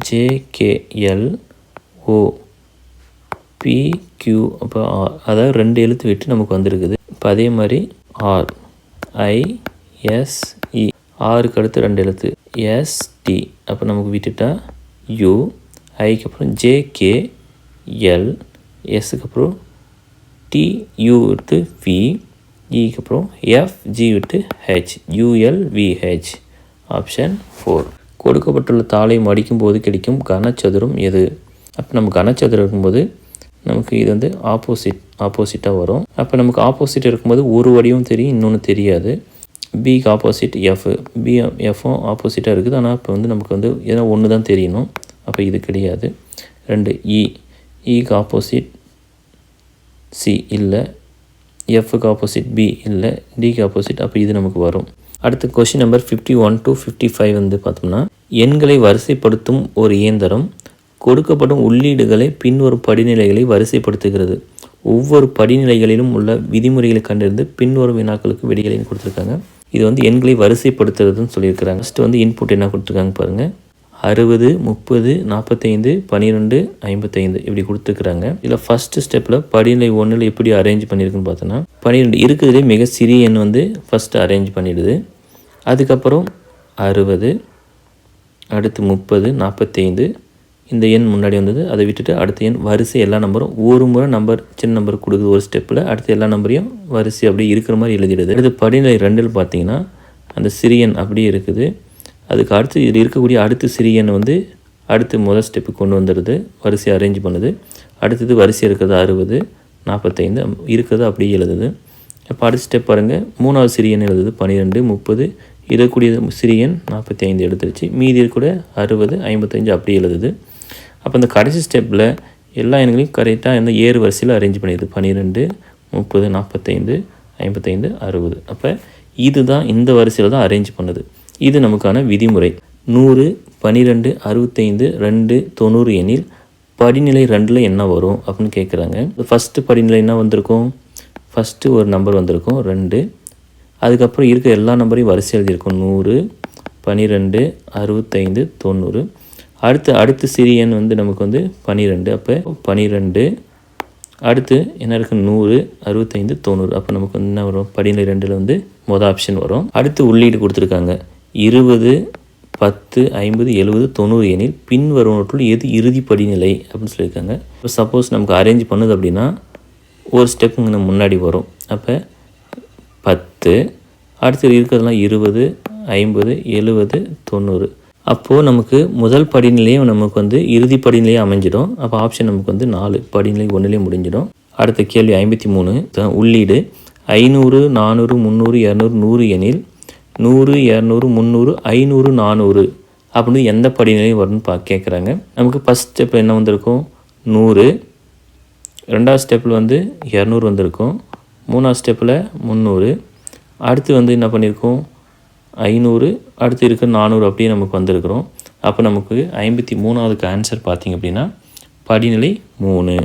JKL O PQ அப்போ R, அதாவது 2 எழுத்து விட்டு நமக்கு வந்திருக்குது. இப்போ அதே மாதிரி R ISE, ஆறுக்கு அடுத்து 2 எழுத்து ST, அப்போ நமக்கு விட்டுட்டா U, ஐக்கு அப்புறம் JKL, எஸ்ஸுக்கு அப்புறம் TU விட்டு V, ஈக்கு அப்புறம் FG விட்டு H, ULVH. ஆப்ஷன் 4. கொடுக்கப்பட்டுள்ள தாளை மடிக்கும்போது கிடைக்கும் கனச்சதுரம் எது? அப்போ நம்ம கனச்சதுரம் இருக்கும்போது நமக்கு இது வந்து ஆப்போசிட்டாக வரும். அப்போ நமக்கு ஆப்போசிட் இருக்கும்போது ஒரு வடிவம் தெரியும், இன்னொன்று தெரியாது. பிக்கு ஆப்போசிட் எஃப், எஃப்பும் ஆப்போசிட்டாக இருக்குது. ஆனால் இப்போ வந்து நமக்கு வந்து ஏன்னா ஒன்று தான் தெரியணும். அப்போ இது கிடையாது. 2 ஈக்கு ஆப்போசிட் சி இல்லை, எஃப்க்கு ஆப்போசிட் பி இல்லை, டிக்கு ஆப்போசிட். அப்போ இது நமக்கு வரும். அடுத்து கொஷின் நம்பர் 51 to 55 வந்து பார்த்தோம்னா, எண்களை வரிசைப்படுத்தும் ஒரு இயந்திரம் கொடுக்கப்படும் உள்ளீடுகளை பின்வரும் படிநிலைகளை வரிசைப்படுத்துகிறது. ஒவ்வொரு படிநிலைகளிலும் உள்ள விதிமுறைகளை கண்டறிந்து பின்வரும் வினாக்களுக்கு விடைகளையும் கொடுத்துருக்காங்க. இது வந்து எண்களை வரிசைப்படுத்துறதுன்னு சொல்லியிருக்கிறாங்க. ஃபஸ்ட்டு வந்து இன்புட் என்ன கொடுத்துருக்காங்க பாருங்கள். 60, 30, 45, 12, 55 இப்படி கொடுத்துருக்குறாங்க. இதில் ஃபஸ்ட்டு ஸ்டெப்பில் படிநிலை 1 எப்படி அரேஞ்ச் பண்ணியிருக்குன்னு பார்த்தோன்னா, 12 இருக்கிறதுலே மிக சிறிய எண் வந்து ஃபஸ்ட்டு அரேஞ்ச் பண்ணிடுது. அதுக்கப்புறம் 60, அடுத்து 30, 45 இந்த எண் முன்னாடி வந்தது. அதை விட்டுட்டு அடுத்த எண் வரிசை எல்லா நம்பரும் ஒரு முறை நம்பர் சின்ன நம்பர் கொடுக்குது ஒரு ஸ்டெப்பில். அடுத்து எல்லா நம்பரையும் வரிசை அப்படியே இருக்கிற மாதிரி எழுதிடுது. அடுத்து படிநிலை 2 பார்த்தீங்கன்னா அந்த சிறிய எண் அப்படியே இருக்குது. அதுக்கு அடுத்து இதில் இருக்கக்கூடிய அடுத்த சிறிய எண் வந்து அடுத்து முதல் ஸ்டெப்புக்கு கொண்டு வந்துடுது, வரிசை அரேஞ்ச் பண்ணுது. அடுத்தது வரிசை இருக்கிறது 60, 45 இருக்கிறது அப்படியே எழுதுது. இப்போ அடுத்த ஸ்டெப் பாருங்கள், 3வது சிறிய எண் எழுதுது 12, 30 இருக்கக்கூடிய சிறிய எண் 45 எடுத்துருச்சு. மீதி இருக்கக்கூடிய 60, 55 அப்படியே எழுதுது. அப்போ இந்த கடைசி ஸ்டெப்பில் எல்லா எண்களையும் கரெக்டாக இந்த ஏறு வரிசையில் அரேஞ்ச் பண்ணிடுது. 12, 30, 45, 55, 60. அப்போ இதுதான் இந்த வரிசையில் தான் அரேஞ்ச் பண்ணுது. இது நமக்கான விதிமுறை. 100, 12, 65, 2, 90 எனில் படிநிலை 2ல் என்ன வரும் அப்படின்னு கேட்குறாங்க. ஃபஸ்ட்டு படிநிலை என்ன வந்திருக்கும்? ஃபஸ்ட்டு ஒரு நம்பர் வந்திருக்கும் 2. அதுக்கப்புறம் இருக்க எல்லா நம்பரையும் வரிசை எழுதியிருக்கும் 100, 12, 65, 90. அடுத்து சிறிய எண் வந்து நமக்கு வந்து 12. அப்போ 12 அடுத்து என்ன இருக்குது 100, 65, 90. அப்போ நமக்கு வந்து என்ன வரும்? படிநிலை 2ல் வந்து மொதல் ஆப்ஷன் வரும். அடுத்து உள்ளீடு கொடுத்துருக்காங்க 20, 10, 50, 70, 90 எனில் பின் வருவனற்றுள் எது இறுதி படிநிலை அப்படின்னு சொல்லியிருக்காங்க. இப்போ சப்போஸ் நமக்கு அரேஞ்ச் பண்ணுது அப்படின்னா ஒரு ஸ்டெப் முன்னாடி வரும். அப்போ 10 அடுத்து இருக்கிறதுலாம் 20, 50, 70, 90. அப்போது நமக்கு முதல் படிநிலையும் நமக்கு வந்து இறுதி படிநிலையே அமைஞ்சிடும். அப்போ ஆப்ஷன் நமக்கு வந்து 4 படிநிலை 1லேயே முடிஞ்சிடும். அடுத்த கேள்வி 53 உள்ளீடு 500, 400, 300, 200, 100 எனில் 100, 200, 300, 500, 400 அப்படின்னு எந்த படிநிலையும் வரும்னு கேட்குறாங்க. நமக்கு ஃபஸ்ட் ஸ்டெப்பில் என்ன வந்திருக்கும்? 100. 2வது ஸ்டெப்பில் வந்து 200 வந்திருக்கும். 3வது ஸ்டெப்பில் 300. அடுத்து வந்து என்ன பண்ணியிருக்கோம்? 500. அடுத்து இருக்க 400 அப்படியே நமக்கு வந்திருக்கிறோம். அப்போ நமக்கு 53வது ஆன்சர் பார்த்திங்க அப்படின்னா படிநிலை 3.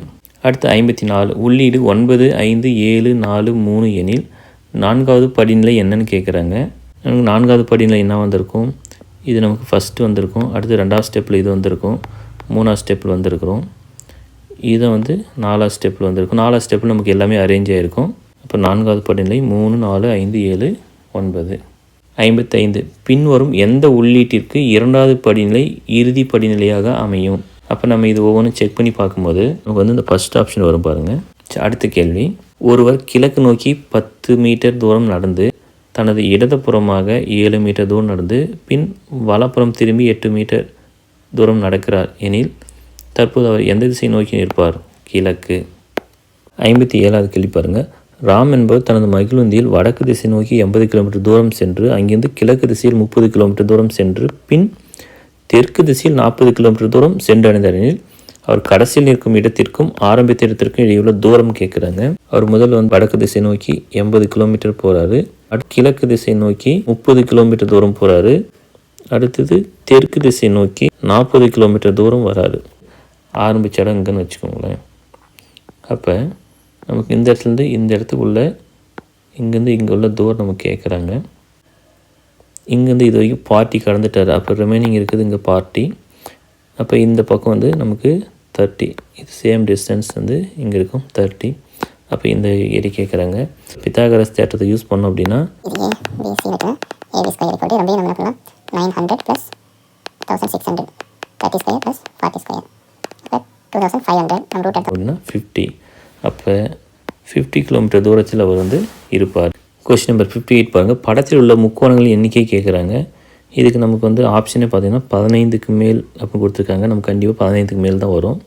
அடுத்து 54 உள்ளீடு 9, 5, 7, 4, 3 எனில் 4வது படிநிலை என்னன்னு கேட்குறாங்க. நமக்கு 4வது படிநிலை என்ன வந்திருக்கும்? இது நமக்கு ஃபஸ்ட்டு வந்திருக்கும். அடுத்து 2வது ஸ்டெப்பில் இது வந்திருக்கும். 3வது ஸ்டெப்பில் வந்திருக்கிறோம். இதை வந்து 4வது ஸ்டெப்பில் வந்திருக்கும். 4வது ஸ்டெப்பில் நமக்கு எல்லாமே அரேஞ்ச் ஆகிருக்கும். அப்போ 4வது படிநிலை 3, 4, 5, 7, 9. 55 பின்வரும் எந்த உள்ளீட்டிற்கு இரண்டாவது படிநிலை இறுதி படிநிலையாக அமையும்? அப்போ நம்ம இது ஒவ்வொன்றும் செக் பண்ணி பார்க்கும்போது நமக்கு வந்து இந்த ஃபர்ஸ்ட் ஆப்ஷன் வரும் பாருங்கள். அடுத்த கேள்வி, ஒருவர் கிழக்கு நோக்கி 10 மீட்டர் தூரம் நடந்து தனது இடதுபுறமாக 7 மீட்டர் தூரம் நடந்து பின் வலப்புறம் திரும்பி 8 மீட்டர் தூரம் நடக்கிறார் எனில் தற்போது அவர் எந்த திசை நோக்கி நிற்பார்? கிழக்கு. 57வது கேள்வி பாருங்கள். ராம் என்பவர் தனது மகிழுந்தியில் வடக்கு திசை நோக்கி 80 கிலோமீட்டர் தூரம் சென்று அங்கிருந்து கிழக்கு திசையில் 30 கிலோமீட்டர் தூரம் சென்று பின் தெற்கு திசையில் 40 கிலோமீட்டர் தூரம் சென்றடைந்தார் எனில் அவர் கடைசியில் நிற்கும் இடத்திற்கும் ஆரம்பித்த இடத்திற்கும் இடையுள்ள தூரம் கேட்குறாங்க. அவர் முதல்ல வந்து வடக்கு திசை நோக்கி 80 கிலோமீட்டர் போகிறாரு. அடுத்து கிழக்கு திசை நோக்கி 30 கிலோமீட்டர் தூரம் போகிறாரு. அடுத்தது தெற்கு திசை நோக்கி 40 கிலோமீட்டர் தூரம் வராரு. ஆரம்பித்த இடம் இங்கன்னு வச்சுக்கோங்களேன். அப்போ நமக்கு இந்த இடத்துலேருந்து இந்த இடத்துக்குள்ள இங்கேருந்து இங்கே உள்ள தூரம் நமக்கு கேட்குறாங்க. இங்கேருந்து இது வரைக்கும் பார்ட்டி கடந்துட்டார். அப்போ ரிமைனிங் இருக்குது இங்கே பார்ட்டி. அப்போ இந்த பக்கம் வந்து நமக்கு 30, இது சேம் டிஸ்டன்ஸ் வந்து இங்கே இருக்கும் 30. அப்போ இந்த ஏரி கேட்குறாங்க. பித்தாகரஸ் தேற்றத்தை யூஸ் பண்ணோம் அப்படின்னா அப்படின்னா 50. அப்போ 50 கிலோமீட்டர் தூரத்தில் அவர் வந்து இருப்பார். கொஸ்டின் நம்பர் 58 பாருங்கள். படத்தில் உள்ள முக்கோணங்கள் எண்ணிக்கை கேட்குறாங்க. இதுக்கு நமக்கு வந்து ஆப்ஷனே பார்த்திங்கன்னா 15க்கு மேல் அப்படின்னு கொடுத்துருக்காங்க. நமக்கு கண்டிப்பாக 15க்கு மேல் தான் வரும்.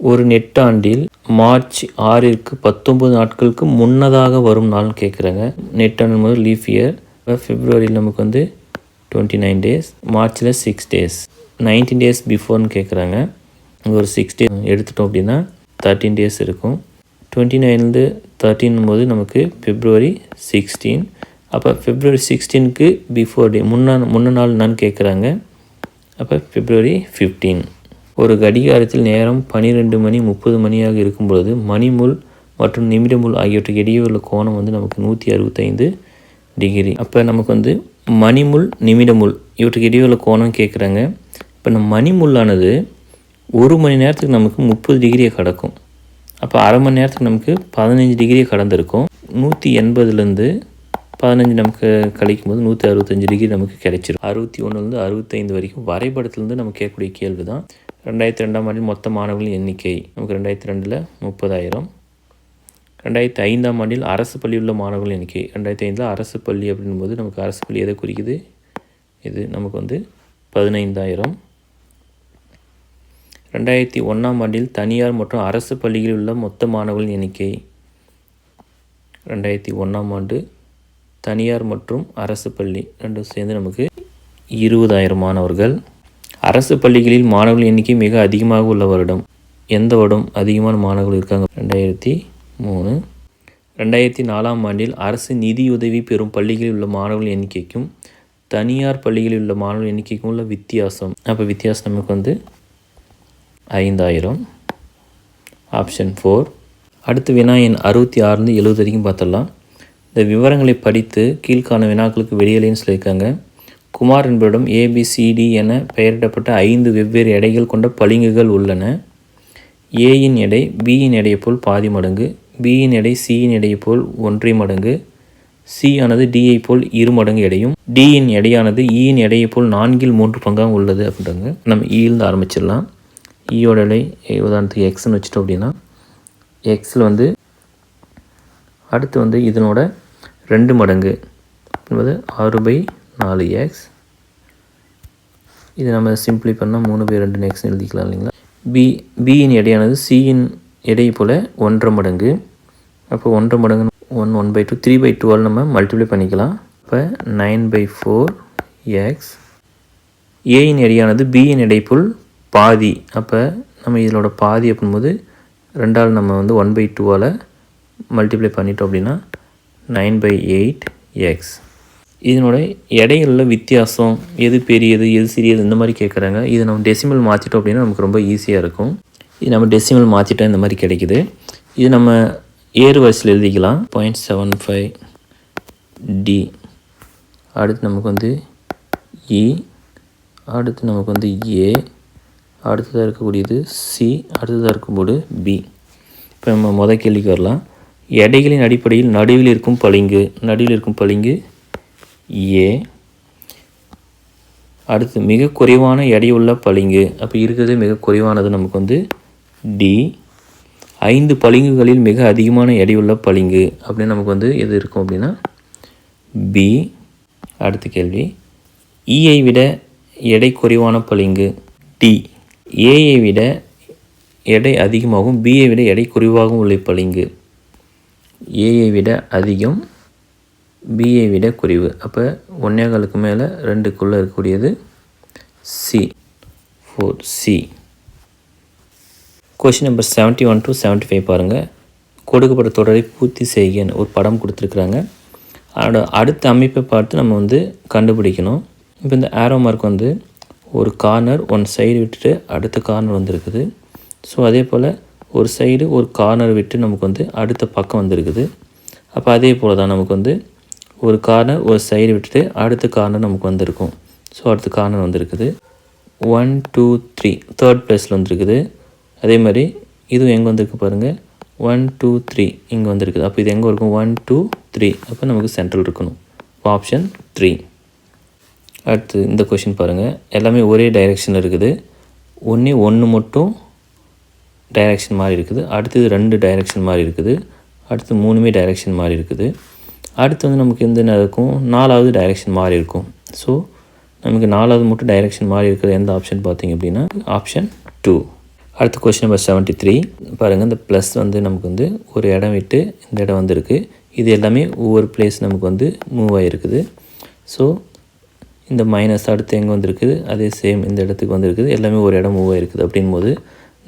ஒரு நெட்டாண்டில் மார்ச் 6ற்கு 19 நாட்களுக்கு முன்னதாக வரும் நாள்னு கேட்குறாங்க. நெட்டாண்டு போது லீஃப் இயர். பிப்ரவரியில் நமக்கு வந்து 29 டேஸ், மார்ச்சில் 6 டேஸ், 19 டேஸ் பிஃபோர்னு கேட்குறாங்க. இங்கே ஒரு 6 டேஸ் எடுத்துட்டோம் அப்படின்னா 13 டேஸ் இருக்கும். 29லேருந்து 13 போது நமக்கு பிப்ரவரி 16. அப்போ பிப்ரவரி 16க்கு பிஃபோர் டே முன்ன நாள் என்னன்னு கேட்குறாங்க. அப்போ பிப்ரவரி 15. ஒரு கடிகாரத்தில் நேரம் 12 மணி 30 மணியாக இருக்கும்பொழுது மணிமுள் மற்றும் நிமிடமுள் ஆகியவற்றுக்கு இடையே உள்ள கோணம் வந்து நமக்கு 165 டிகிரி. அப்போ நமக்கு வந்து மணிமுள் நிமிடமுள் இவற்றுக்கு இடையே உள்ள கோணம் கேட்குறாங்க. இப்போ நம்ம மணிமுள்ளானது 1 மணி நேரத்துக்கு நமக்கு 30 டிகிரியை கடக்கும். அப்போ அரை மணி நேரத்துக்கு நமக்கு 15 டிகிரியை கடந்திருக்கும். 180லேருந்து 15 நமக்கு கழிக்கும் போது 165 டிகிரி நமக்கு கிடைச்சிடும். 61லேருந்து 65 வரைக்கும் வரைபடத்துலேருந்து நமக்கு கேட்கக்கூடிய கேள்வி தான். 2002ஆம் ஆண்டில் மொத்த மாணவர்களின் எண்ணிக்கை நமக்கு 2002 30,000. 2005ஆம் ஆண்டில் அரசு பள்ளி உள்ள மாணவர்கள் எண்ணிக்கை 2005 அரசு பள்ளி அப்படின் போது நமக்கு அரசு பள்ளி எதை குறிக்குது? இது நமக்கு வந்து 15,000. 2001ஆம் ஆண்டில் தனியார் மற்றும் அரசு பள்ளிகளில் உள்ள மொத்த மாணவர்களின் எண்ணிக்கை 2001ஆம் ஆண்டு தனியார் மற்றும் அரசு பள்ளி ரெண்டும் சேர்ந்து நமக்கு 20,000 மாணவர்கள். அரசு பள்ளிகளில் மாணவர்கள் எண்ணிக்கை மிக அதிகமாக உள்ள வருடம் எந்த வருடம் அதிகமான மாணவர்கள் இருக்காங்க? 2003. 2004ஆம் ஆண்டில் அரசு நிதியுதவி பெறும் பள்ளிகளில் உள்ள மாணவர்கள் எண்ணிக்கைக்கும் தனியார் பள்ளிகளில் உள்ள மாணவர்கள் எண்ணிக்கைக்கும் உள்ள வித்தியாசம். அப்போ வித்தியாசம் நமக்கு வந்து 5,000. ஆப்ஷன் 4. அடுத்து வினா எண் 66 70 வரைக்கும் பார்த்துடலாம். இந்த விவரங்களை படித்து கீழ்காண வினாக்களுக்கு விடையளின்னு சொல்லியிருக்காங்க. குமார் என்பவரிடம் ABCD என பெயரிடப்பட்ட 5 வெவ்வேறு எடைகள் கொண்ட பளிங்குகள் உள்ளன. ஏயின் எடை பியின் எடையை போல் பாதி மடங்கு, பியின் எடை சியின் எடையை போல் 1.5 மடங்கு, சி ஆனது டியை போல் 2 மடங்கு எடையும், டியின் எடையானது ஈயின் எடையை போல் 4/3 பங்காக உள்ளது அப்படின்றாங்க. நம்ம ஈயிலிருந்து ஆரம்பிச்சிடலாம். ஈயோட எடை உதாரணத்துக்கு எக்ஸ்ன்னு வச்சுட்டோம் அப்படின்னா எக்ஸில் வந்து அடுத்து வந்து இதனோட 2 மடங்கு என்பது 6/4x. இது நம்ம சிம்பிளி பண்ணால் 3/2 எக்ஸ்ன்னு எழுதிக்கலாம் இல்லைங்களா. பியின் எடையானது சியின் எடை போல் 1.5 மடங்கு. அப்போ 1.5 மடங்கு 1/2 3/2 நம்ம மல்டிப்ளை பண்ணிக்கலாம். இப்போ 9/4x. ஏயின் எடையானது பியின் எடை போல் பாதி. அப்போ நம்ம இதனோட பாதி அப்படின்போது 2ஆல் நம்ம வந்து 1/2 மல்டிப்ளை பண்ணிட்டோம் அப்படின்னா 9/8x. இதனோட எடையுள்ள வித்தியாசம் எது பெரியது எது சிறியது இந்த மாதிரி கேட்குறாங்க. இது நம்ம டெசிமல் மாற்றிட்டோம் அப்படின்னா நமக்கு ரொம்ப ஈஸியாக இருக்கும். இது நம்ம டெசிமல் மாற்றிட்டோம் இந்த மாதிரி கிடைக்குது. இது நம்ம ஏறு வரிசையில் எழுதிக்கலாம். 0.75D. அடுத்து நமக்கு வந்து இ, அடுத்து நமக்கு வந்து ஏ, அடுத்ததாக இருக்கக்கூடியது சி, அடுத்ததாக இருக்கும்போது பி. இப்போ நம்ம முதல் கேள்விக்கு வரலாம். எடைகளின் அடிப்படையில் நடுவில் இருக்கும் பளிங்கு ஏ, அடுத்து மிக குறைவான எடையுள்ள பளிங்கு. அப்போ இருக்கிறது மிக குறைவானது நமக்கு வந்து டி. 5 பளிங்குகளில் மிக அதிகமான எடையுள்ள பளிங்கு அப்படின்னு நமக்கு வந்து எது இருக்கும் அப்படின்னா பி. அடுத்த கேள்வி, ஈயை விட எடை குறைவான பளிங்கு டி. ஏயை விட எடை அதிகமாகவும் பியை விட எடை குறைவாகவும் உள்ள பளிங்கு. ஏயை விட அதிகம், பியை விட குறைவு. அப்போ 1.25க்கு மேலே 2க்குள்ளே இருக்கக்கூடியது C. 4C. Question number 71 to 75 பாருங்கள். கொடுக்கப்பட்ட தொடரை பூர்த்தி செய்க ஒரு படம் கொடுத்துருக்குறாங்க. அடுத்த அமைப்பை பார்த்து நம்ம வந்து கண்டுபிடிக்கணும். இப்போ இந்த ஆரோ மார்க் வந்து ஒரு கார்னர் ஒன் சைடு விட்டுட்டு அடுத்த கார்னர் வந்துருக்குது. ஸோ அதே போல் ஒரு சைடு ஒரு கார்னர் விட்டு நமக்கு வந்து அடுத்த பக்கம் வந்துருக்குது. அப்போ அதே போல் தான் நமக்கு வந்து ஒரு கார்னர் ஒரு சைடு விட்டுட்டு அடுத்த கார்னர் நமக்கு வந்திருக்கும். ஸோ அடுத்த கார்னர் வந்திருக்குது. 1 2 3 தேர்ட் பிளேஸில் வந்துருக்குது. அதே மாதிரி இதுவும் எங்கே வந்திருக்கு பாருங்கள், 1 2 3 இங்கே வந்திருக்குது. அப்போ இது எங்கே இருக்கும், 1 2 3. அப்போ நமக்கு சென்ட்ரல் இருக்கணும். ஆப்ஷன் 3. அடுத்து இந்த கொஷின் பாருங்கள். எல்லாமே ஒரே டைரெக்ஷனில் இருக்குது. ஒன்று மட்டும் டைரெக்ஷன் மாதிரி இருக்குது. அடுத்தது 2 டைரெக்ஷன் மாதிரி இருக்குது. அடுத்து 3மே டைரெக்ஷன் மாதிரி இருக்குது. அடுத்து வந்து நமக்கு எந்த இருக்கும், 4வது டைரெக்ஷன் மாதிரி இருக்கும். ஸோ நமக்கு 4வது மட்டும் டைரெக்ஷன் மாதிரி இருக்கிறது எந்த ஆப்ஷன் பார்த்தீங்க அப்படின்னா ஆப்ஷன் 2. அடுத்த கொஸ்டின் நம்பர் 73 பாருங்கள். இந்த ப்ளஸ் வந்து நமக்கு வந்து ஒரு இடம் விட்டு இந்த இடம் வந்துருக்கு. இது எல்லாமே ஒவ்வொரு பிளேஸ் நமக்கு வந்து மூவ் ஆகிருக்குது. ஸோ இந்த மைனஸ் அடுத்து எங்கே வந்திருக்குது, அதே சேம் இந்த இடத்துக்கு வந்திருக்குது. எல்லாமே ஒரு இடம் மூவ் ஆகிருக்குது. அப்படின்போது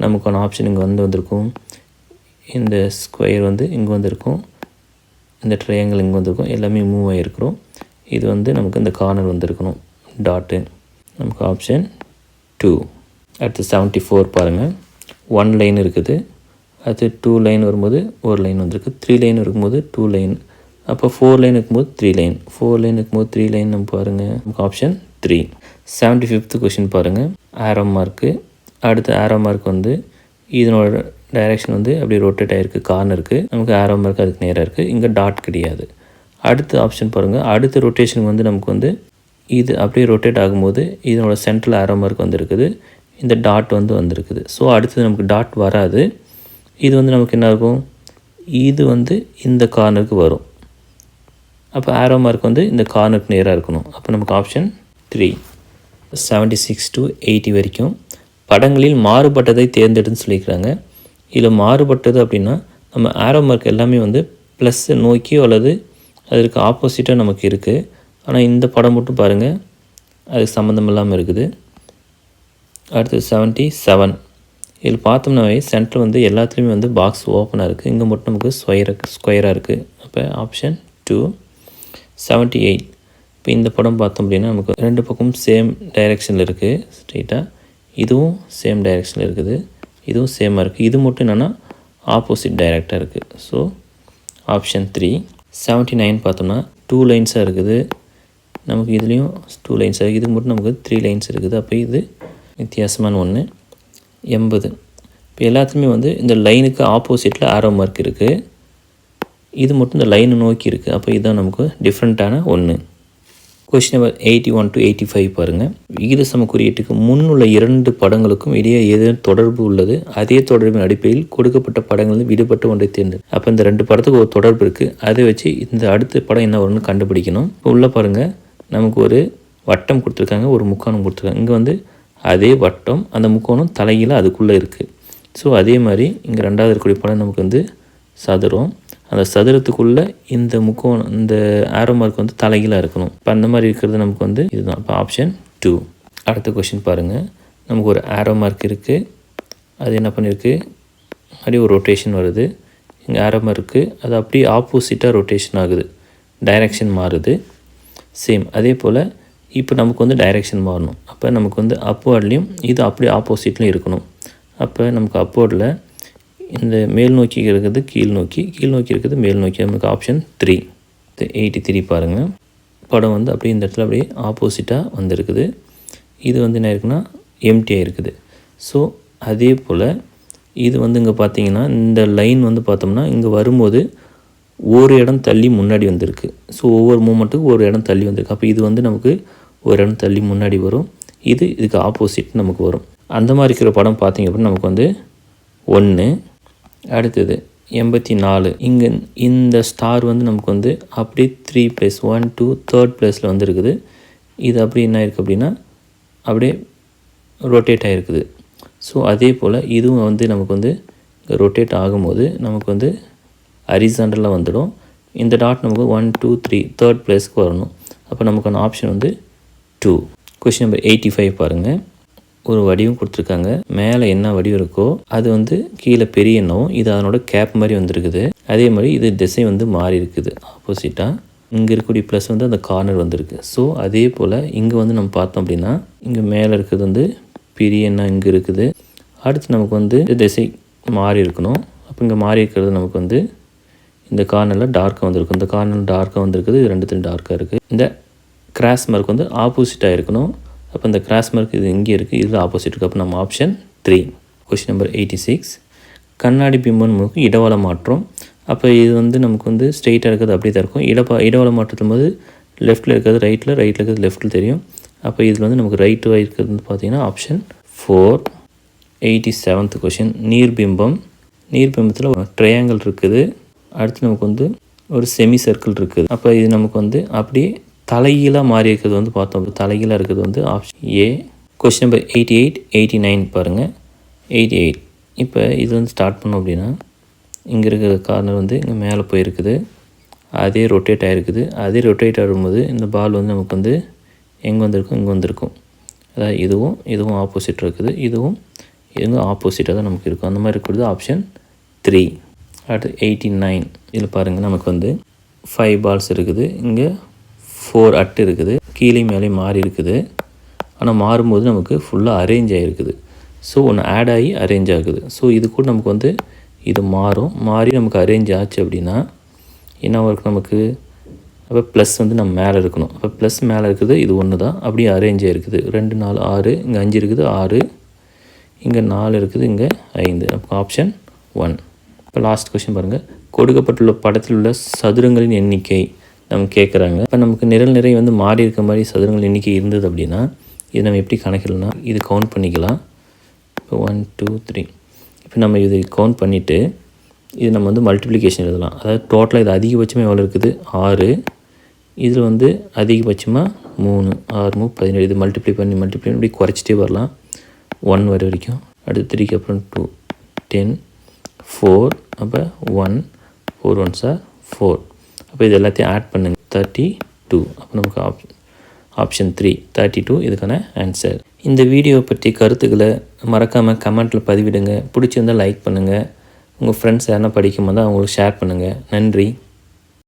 நமக்கான ஆப்ஷன் இங்கே வந்திருக்கும். இந்த ஸ்கொயர் வந்து இங்கே வந்திருக்கும், இந்த ட்ரையாங்கிள் இங்கே வந்திருக்கும். எல்லாமே மூவ் ஆகிருக்கிறோம். இது வந்து நமக்கு இந்த கார்னர் வந்திருக்கணும் டாட்டு. நமக்கு ஆப்ஷன் 2. அடுத்து 74 பாருங்கள். 1 லைன் இருக்குது. அடுத்து 2 லைன் வரும்போது ஒரு லைன் வந்திருக்கு. 3 லைன் இருக்கும்போது 2 லைன். அப்போ 4 லைன் இருக்கும்போது 3 லைன். 4 லைன் இருக்கும்போது 3 லைன் நம்ம பாருங்கள். நமக்கு ஆப்ஷன் 3. 75th கொஷின் பாருங்கள். ஆரோ மார்க்கு. அடுத்து ஆரோ மார்க் வந்து இதனோட டைரெக்ஷன் வந்து அப்படியே ரொட்டேட் ஆகிருக்கு கார்னருக்கு. நமக்கு ஆரோ மார்க் அதுக்கு நேராக இருக்குது. இங்கே டாட் கிடையாது. அடுத்த ஆப்ஷன் பாருங்கள். அடுத்த ரொட்டேஷன் வந்து நமக்கு வந்து இது அப்படியே ரொட்டேட் ஆகும்போது இதனோட சென்ட்ரல் ஆரோ மார்க் வந்துருக்குது. இந்த டாட் வந்து வந்திருக்குது. ஸோ அடுத்தது நமக்கு டாட் வராது. இது வந்து நமக்கு என்ன இருக்கும், இது வந்து இந்த கார்னருக்கு வரும். அப்போ ஆரோ மார்க் வந்து இந்த கார்னருக்கு நேராக இருக்கணும். அப்போ நமக்கு ஆப்ஷன் 3. 76 to 80 வரைக்கும் படங்களில் மாறுபட்டதை தேர்ந்தெடுன்னு சொல்லியிருக்கிறாங்க. இதில் மாறுபட்டது அப்படின்னா நம்ம ஆரோ மார்க் எல்லாமே வந்து ப்ளஸ்ஸை நோக்கியோ அல்லது அதற்கு ஆப்போசிட்டாக நமக்கு இருக்குது. ஆனால் இந்த படம் மட்டும் பாருங்கள், அதுக்கு சம்மந்தம் இல்லாமல் இருக்குது. அடுத்து 77. இதில் பார்த்தோம்னாவே சென்டர் வந்து எல்லாத்துலேயுமே வந்து பாக்ஸ் ஓப்பனாக இருக்குது. இங்கே மட்டும் நமக்கு ஸ்கொயராக இருக்குது. அப்போ ஆப்ஷன் 2. 78. இப்போ இந்த படம் பார்த்தோம் அப்படின்னா நமக்கு 2 பக்கமும் சேம் டைரெக்ஷனில் இருக்குது ஸ்ட்ரெயிட்டாக. இதுவும் சேம் டைரெக்ஷனில் இருக்குது. இதுவும் சேமாக இருக்குது. இது மட்டும் என்னென்னா ஆப்போசிட் டைரெக்டாக இருக்குது. So option 3. 79 பார்த்தோம்னா 2 லைன்ஸாக இருக்குது. நமக்கு இதுலேயும் 2 லைன்ஸாக இருக்குது. இதுக்கு மட்டும் நமக்கு 3 லைன்ஸ் இருக்குது. அப்போ இது வித்தியாசமான ஒன்று. 80. இப்போ எல்லாத்துலேயுமே வந்து இந்த லைனுக்கு ஆப்போசிட்டில் ஆரோ மார்க் இருக்குது. இது மட்டும் இந்த லைனை நோக்கி இருக்குது. அப்போ இதுதான் நமக்கு டிஃப்ரெண்ட்டான ஒன்று. கொஸ்டின் நம்பர் 81 to 85 பாருங்கள். விகித சம குறியீட்டுக்கு முன்னுள்ள 2 படங்களுக்கும் இடையே ஏதேனும் தொடர்பு உள்ளது. அதே தொடர்பின் அடிப்படையில் கொடுக்கப்பட்ட படங்கள் விடுபட்ட ஒன்றை தேர்ந்து. அப்போ இந்த 2 படத்துக்கு ஒரு தொடர்பு இருக்குது. அதை வச்சு இந்த அடுத்த படம் என்ன வரும்னு கண்டுபிடிக்கணும். இப்போ உள்ளே பாருங்கள், நமக்கு ஒரு வட்டம் கொடுத்துருக்காங்க, ஒரு முக்கோணம் கொடுத்துருக்காங்க. இங்கே வந்து அதே வட்டம், அந்த முக்கோணம் தலைகீழ அதுக்குள்ளே இருக்குது. ஸோ அதே மாதிரி இங்கே 2வது இருக்கக்கூடிய படம் நமக்கு வந்து சதுரம். அந்த சதுரத்துக்குள்ளே இந்த முக்கோணம், இந்த ஆரோ மார்க் வந்து தலைகீழாக இருக்கணும். இப்போ அந்த மாதிரி இருக்கிறது நமக்கு வந்து இதுதான். இப்போ ஆப்ஷன் 2. அடுத்த கொஷின் பாருங்கள். நமக்கு ஒரு ஆரோ மார்க் இருக்குது. அது என்ன பண்ணியிருக்கு, அப்படியே ஒரு ரொட்டேஷன் வருது. இங்கே ஆரோ மார்க் இருக்குது. அது அப்படியே ஆப்போசிட்டாக ரொட்டேஷன் ஆகுது, டைரெக்ஷன் மாறுது. சேம் அதே போல் இப்போ நமக்கு வந்து டைரெக்ஷன் மாறணும். அப்போ நமக்கு வந்து அப்வர்ட்லேயும் இது அப்படியே ஆப்போசிட்லேயும் இருக்கணும். அப்போ நமக்கு அப்வர்டில் இந்த மேல் நோக்கி இருக்கிறது கீழ் நோக்கி, கீழ் நோக்கி இருக்கிறது மேல் நோக்கி. நமக்கு ஆப்ஷன் 3. 83 பாருங்கள். படம் வந்து அப்படியே இந்த இடத்துல அப்படியே ஆப்போசிட்டாக வந்திருக்குது. இது வந்து என்ன இருக்குன்னா எம்டியாக இருக்குது. ஸோ அதே போல் இது வந்து இங்கே பார்த்தீங்கன்னா இந்த லைன் வந்து பார்த்தோம்னா இங்கே வரும்போது ஒரு இடம் தள்ளி முன்னாடி வந்திருக்கு. ஸோ ஒவ்வொரு மூமெண்ட்டுக்கும் ஒரு இடம் தள்ளி வந்திருக்கு. அப்போ இது வந்து நமக்கு ஒரு இடம் தள்ளி முன்னாடி வரும். இதுக்கு ஆப்போசிட் நமக்கு வரும். அந்த மாதிரி இருக்கிற படம் பார்த்திங்க அப்படின்னா நமக்கு வந்து 1. அடுத்தது 84. இங்கே இந்த ஸ்டார் வந்து நமக்கு வந்து அப்படியே 3 + 1 2 3rd பிளேஸில் வந்து இருக்குது. இது அப்படி என்ன இருக்குது அப்படின்னா அப்படியே ரொட்டேட் ஆகிருக்குது. ஸோ அதே போல் இதுவும் வந்து நமக்கு வந்து ரொட்டேட் ஆகும்போது நமக்கு வந்து ஹரிசாண்டலாக வந்துடும். இந்த டாட் நமக்கு 1 2 3 3rd பிளேஸ்க்கு வரணும். அப்போ நமக்கான ஆப்ஷன் வந்து 2. கொஷின் நம்பர் 85 பாருங்கள். ஒரு வடிவம் கொடுத்துருக்காங்க. மேலே என்ன வடிவம் இருக்கோ அது வந்து கீழே பெரிய எண்ணவும் இது அதனோட கேப் மாதிரி வந்துருக்குது. அதே மாதிரி இது திசை வந்து மாறி இருக்குது. ஆப்போசிட்டாக இங்கே இருக்கக்கூடிய ப்ளஸ் வந்து அந்த கார்னர் வந்துருக்கு. ஸோ அதே போல் இங்கே வந்து நம்ம பார்த்தோம் அப்படின்னா இங்கே மேலே இருக்கிறது வந்து பெரிய எண்ணம் இங்கே இருக்குது. அடுத்து நமக்கு வந்து திசை மாறி இருக்கணும். அப்போ இங்கே மாறி இருக்கிறது நமக்கு வந்து இந்த கார்னரில் டார்க்காக வந்திருக்கும். இந்த கார்னரில் டார்க்காக வந்திருக்குது. இது ரெண்டுத்தையும் டார்க்காக இருக்குது. இந்த கிராஸ் மார்க் வந்து ஆப்போசிட்டாக இருக்கணும். அப்போ இந்த கிராஸ் மார்க் இது இங்கே இருக்குது, இதில் ஆப்போசிட் இருக்குது. அப்போ நம்ம ஆப்ஷன் 3. Question number 86. கண்ணாடி பிம்பம் நமக்கு இடவள மாற்றம். அப்போ இது வந்து நமக்கு வந்து ஸ்ட்ரெயிட்டாக இருக்கிறது அப்படி தான் இருக்கும். இடவள மாற்றத்தும் போது லெஃப்ட்டில் இருக்கிறது ரைட்டில் இருக்கிறது லெஃப்ட்டில் தெரியும். அப்போ இதில் வந்து நமக்கு ரைட்டு இருக்கிறது வந்து பார்த்திங்கன்னா ஆப்ஷன் 4. 87th question. நீர்பிம்பம். நீர்பிம்பத்தில் ட்ரையாங்கிள் இருக்குது. அடுத்து நமக்கு வந்து ஒரு செமி சர்க்கிள் இருக்குது. அப்போ இது நமக்கு வந்து அப்படியே தலைகீழாக மாறி இருக்கிறது வந்து பார்த்தோம். தலைகீழாக இருக்கிறது வந்து ஆப்ஷன் ஏ. கொஸ்டின் நம்பர் 88 89 பாருங்கள். 88 இப்போ இது வந்து ஸ்டார்ட் பண்ணோம் அப்படின்னா இங்கே இருக்கிற கார்னர் வந்து இங்கே மேலே போயிருக்குது. அதே ரொட்டேட் ஆகிருக்குது. அதே ரொட்டேட் ஆகும்போது இந்த பால் வந்து நமக்கு வந்து எங்கே வந்திருக்கும், இங்கே வந்திருக்கும். அதாவது இதுவும் ஆப்போசிட் இருக்குது. இதுவும் ஆப்போசிட்டாக தான் நமக்கு இருக்கும். அந்த மாதிரி இருக்கிறது ஆப்ஷன் 3. அடுத்து 89. இதில் பாருங்கள் நமக்கு வந்து 5 பால்ஸ் இருக்குது. இங்கே 4 அட்டு இருக்குது. கீழே மேலே மாறி இருக்குது. ஆனால் மாறும்போது நமக்கு ஃபுல்லாக அரேஞ்ச் ஆகிருக்குது. ஸோ ஒன்று ஆட் ஆகி அரேஞ்ச் ஆகுது. ஸோ இது கூட நமக்கு வந்து இது மாறி நமக்கு அரேஞ்ச் ஆச்சு அப்படின்னா என்ன இருக்கும் நமக்கு? அப்போ ப்ளஸ் வந்து நம்ம மேலே இருக்கணும். அப்போ ப்ளஸ் மேலே இருக்குது. இது ஒன்று தான் அப்படியே அரேஞ்ச் ஆகிருக்குது. 2 4 6 இங்கே 5 இருக்குது. 6 இங்கே 4 இருக்குது. இங்கே 5. அப்போ ஆப்ஷன் 1. இப்போ லாஸ்ட் கொஸ்டின் பாருங்கள். கொடுக்கப்பட்டுள்ள படத்தில் உள்ள சதுரங்களின் எண்ணிக்கை நம்ம கேட்குறாங்க. இப்போ நமக்கு நிரல் நிறை வந்து மாறி இருக்க மாதிரி சதுரங்கள் எண்ணிக்கை இருந்தது அப்படின்னா இது நம்ம எப்படி கணக்கிடலாம்? இது கவுண்ட் பண்ணிக்கலாம். இப்போ 1 2 3. இப்போ நம்ம இது கவுண்ட் பண்ணிவிட்டு இது நம்ம வந்து மல்டிப்ளிகேஷன் எழுதலாம். அதாவது டோட்டலாக இது அதிகபட்சமாக எவ்வளோ இருக்குது? 6. இதில் வந்து அதிகபட்சமாக 3 6 3 17. இது மல்டிப்ளை பண்ணி இப்படி குறைச்சிட்டே வரலாம் 1 வரைக்கும். அடுத்து 3க்கு அப்புறம் 2 10 4. அப்போ 1 4 1s are 4. அப்போ இது எல்லாத்தையும் ஆட் பண்ணுங்கள் 32. அப்போ நமக்கு ஆப்ஷன் 3 32 இதுக்கான ஆன்சர். இந்த வீடியோ பற்றி கருத்துக்களை மறக்காமல் கமெண்ட்டில் பதிவிடுங்க. பிடிச்சிருந்தால் லைக் பண்ணுங்கள். உங்கள் ஃப்ரெண்ட்ஸ் யாருன்னா படிக்கும் போது அவங்களுக்கு ஷேர் பண்ணுங்கள். நன்றி.